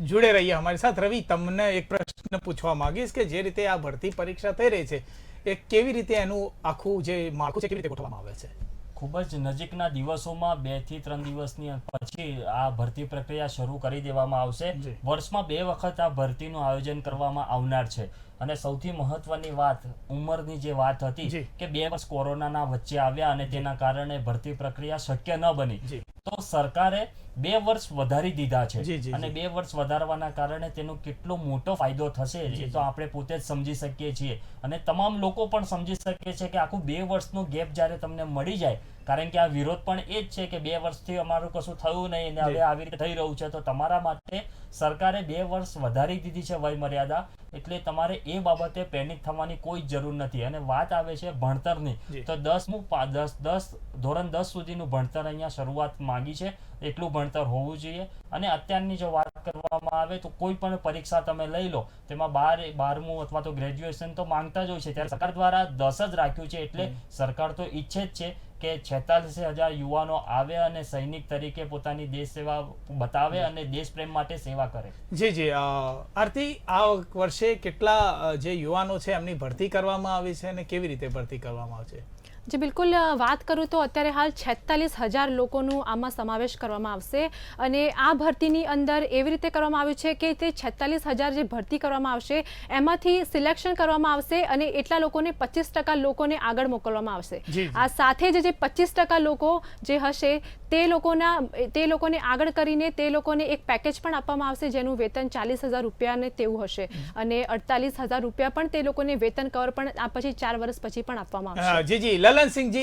जुड़े रहिए हमाરી साथ। રવિ, તમને એક પ્રશ્ન પૂછવા માંગીશ કે જે રીતે આ ભરતી પરીક્ષા થઈ રહી છે, એ કેવી રીતે એનું આખું જે માળખું છે કેવી રીતે ગોઠવવામાં આવે છે? ખૂબ જ નજીકના દિવસોમાં 2 થી 3 દિવસની પછી આ ભરતી પ્રક્રિયા શરૂ કરી દેવામાં આવશે। વર્ષમાં 2 વખત આ ભરતીનું આયોજન કરવામાં આવનાર છે, અને સૌથી મહત્વની વાત ઉંમરની જે વાત હતી કે 2 વર્ષ કોરોનાના વચ્ચે આવ્યા અને તેના કારણે ભરતી પ્રક્રિયા શક્ય ન બની, તો સરકારે 2 વર્ષ વધારી દીધા છે, અને 2 વર્ષ વધારવાના કારણે તેનો કેટલો મોટો ફાયદો થશે એ તો આપણે પોતે જ સમજી શકીએ છીએ, અને તમામ લોકો પણ સમજી શકે છે કે આખું 2 વર્ષનો ગેપ જ્યારે તમને મળી જાય કારણ કે આ વિરોધ પણ એ જ છે કે 2 વર્ષથી અમારું કશું થયું નહીં અને હવે આવી રીતે થઈ રહ્યું છે, તો તમારા માટે સરકારે 2 વર્ષ વધારી દીધી છે વય મર્યાદા, એટલે તમારે એ બાબતે પેનિક થવાની કોઈ જરૂર નથી. અને વાત આવે છે ભણતરની, તો 10 ધોરણ 10 સુધીનું ભણતર અહીંયા શરૂઆત માંગી છે, એટલું ભણતર હોવું જોઈએ. અને અત્યારની જો વાત કરવામાં આવે તો કોઈ પણ પરીક્ષા તમે લઈ લો તેમાં 12મું અથવા તો ગ્રેજ્યુએશન તો માંગતા જ હોય છે, ત્યારે સરકાર દ્વારા 10 જ રાખ્યું છે. એટલે સરકાર તો ઈચ્છે જ છે કે 46,000 યુવાનો આવે અને સૈનિક તરીકે પોતાની દેશ સેવા બતાવે અને દેશ પ્રેમ માટે સેવા કરે. જી આરતી, આ વર્ષે કેટલા જે યુવાનો છે એમની ભરતી કરવામાં આવી છે અને કેવી રીતે ભરતી કરવામાં આવશે? જી બિલકુલ, વાત કરું તો અત્યારે હાલ 46,000 લોકોનું આમાં સમાવેશ કરવામાં આવશે. અને આ ભરતીની અંદર એવી રીતે કરવામાં આવ્યું છે કે તે 46,000 જે ભરતી કરવામાં આવશે એમાંથી સિલેક્શન કરવામાં આવશે અને એટલા લોકોને 25% લોકોને આગળ મોકલવામાં આવશે. આ સાથે જ જે 25% લોકો જે હશે તે લોકોને આગળ કરીને તે લોકોને એક પેકેજ પણ આપવામાં આવશે જેનું વેતન 40,000 રૂપિયાને તેવું હશે અને 48,000 રૂપિયા પણ તે લોકોને વેતન કવર પણ આ પછી 4 વર્ષ પછી પણ આપવામાં આવશે. જી ललन सिंह जी,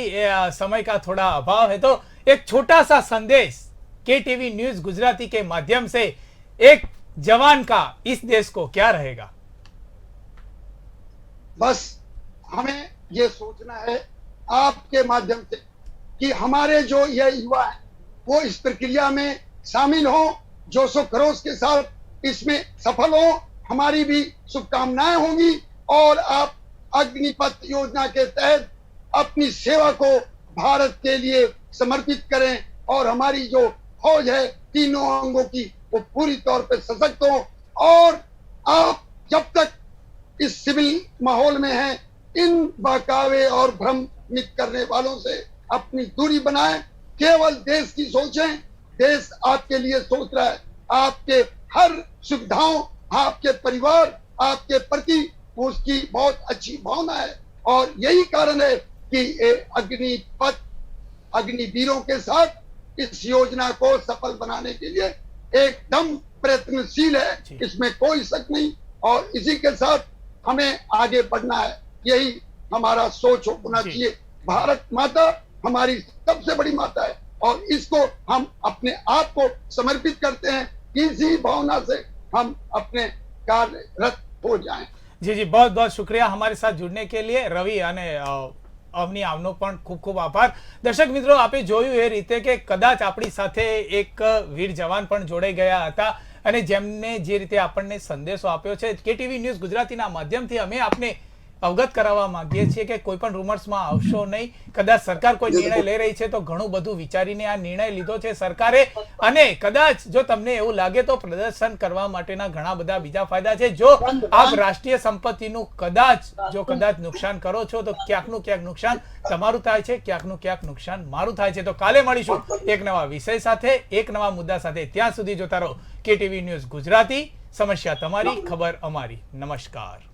समय का थोड़ा अभाव है तो एक छोटा सा संदेश KTV न्यूज गुजराती के माध्यम से एक जवान का इस देश को क्या रहेगा? बस हमें ये सोचना है आपके माध्यम से कि हमारे जो ये युवा हैं वो इस प्रक्रिया में शामिल हो, जोशो खरोश के साथ इसमें सफल हो. हमारी भी शुभकामनाएं होंगी और आप अग्निपथ योजना के तहत अपनी सेवा को भारत के लिए समर्पित करें और हमारी जो फौज है तीनों अंगों की वो पूरी तौर पे सशक्त हो. और आप जब तक इस सिविल माहौल में हैं इन बहकावे और भ्रमित करने वालों से अपनी दूरी बनाएं. केवल देश की सोचें, देश आपके लिए सोच रहा है. आपके हर सुविधाओं, आपके परिवार, आपके प्रति उसकी बहुत अच्छी भावना है और यही कारण है कि अग्निपथ अग्निवीरों के साथ इस योजना को सफल बनाने के लिए एकदम प्रयत्नशील है, इसमें कोई शक नहीं. और इसी के साथ हमें आगे बढ़ना है, यही हमारा सोच होना चाहिए. भारत माता हमारी सबसे बड़ी माता है और इसको हम अपने आप को समर्पित करते हैं. इसी भावना से हम अपने कार्यरत हो जाएं. जी, बहुत बहुत शुक्रिया हमारे साथ जुड़ने के लिए. रवि અને અવની આવનો પણ ખૂબ ખૂબ આભાર. દર્શક મિત્રો, આપે જોયું એ રીતે કે કદાચ આપણી સાથે એક વીર જવાન પણ જોડાઈ ગયા હતા અને જેમને જે રીતે આપણને સંદેશો આપ્યો છે KTV ન્યૂઝ ગુજરાતીના માધ્યમથી અમે આપને અવગત કરાવવા માંગીએ છીએ કે કોઈ પણ રૂમર્સમાં આવશો નહીં. કદાચ સરકાર કોઈ નિર્ણય લઈ રહી છે તો ઘણું બધું વિચારીને આ નિર્ણય લીધો છે સરકારે. અને કદાચ જો તમને એવું લાગે તો પ્રદર્શન કરવા માટેના ઘણા બધા બીજા ફાયદા છે. જો આપ રાષ્ટ્રીય સંપત્તિનું કદાચ નુકસાન કરો છો તો ક્યાંકનું ક્યાંક નુકસાન તમારું થાય છે, ક્યાંકનું ક્યાંક નુકસાન મારું થાય છે. તો કાલે મળીશું એક નવા વિષય સાથે, એક નવા મુદ્દા સાથે. ત્યાં સુધી જોતા રહો KTV ન્યૂઝ ગુજરાતી. સમસ્યા તમારી, ખબર અમારી. નમસ્કાર.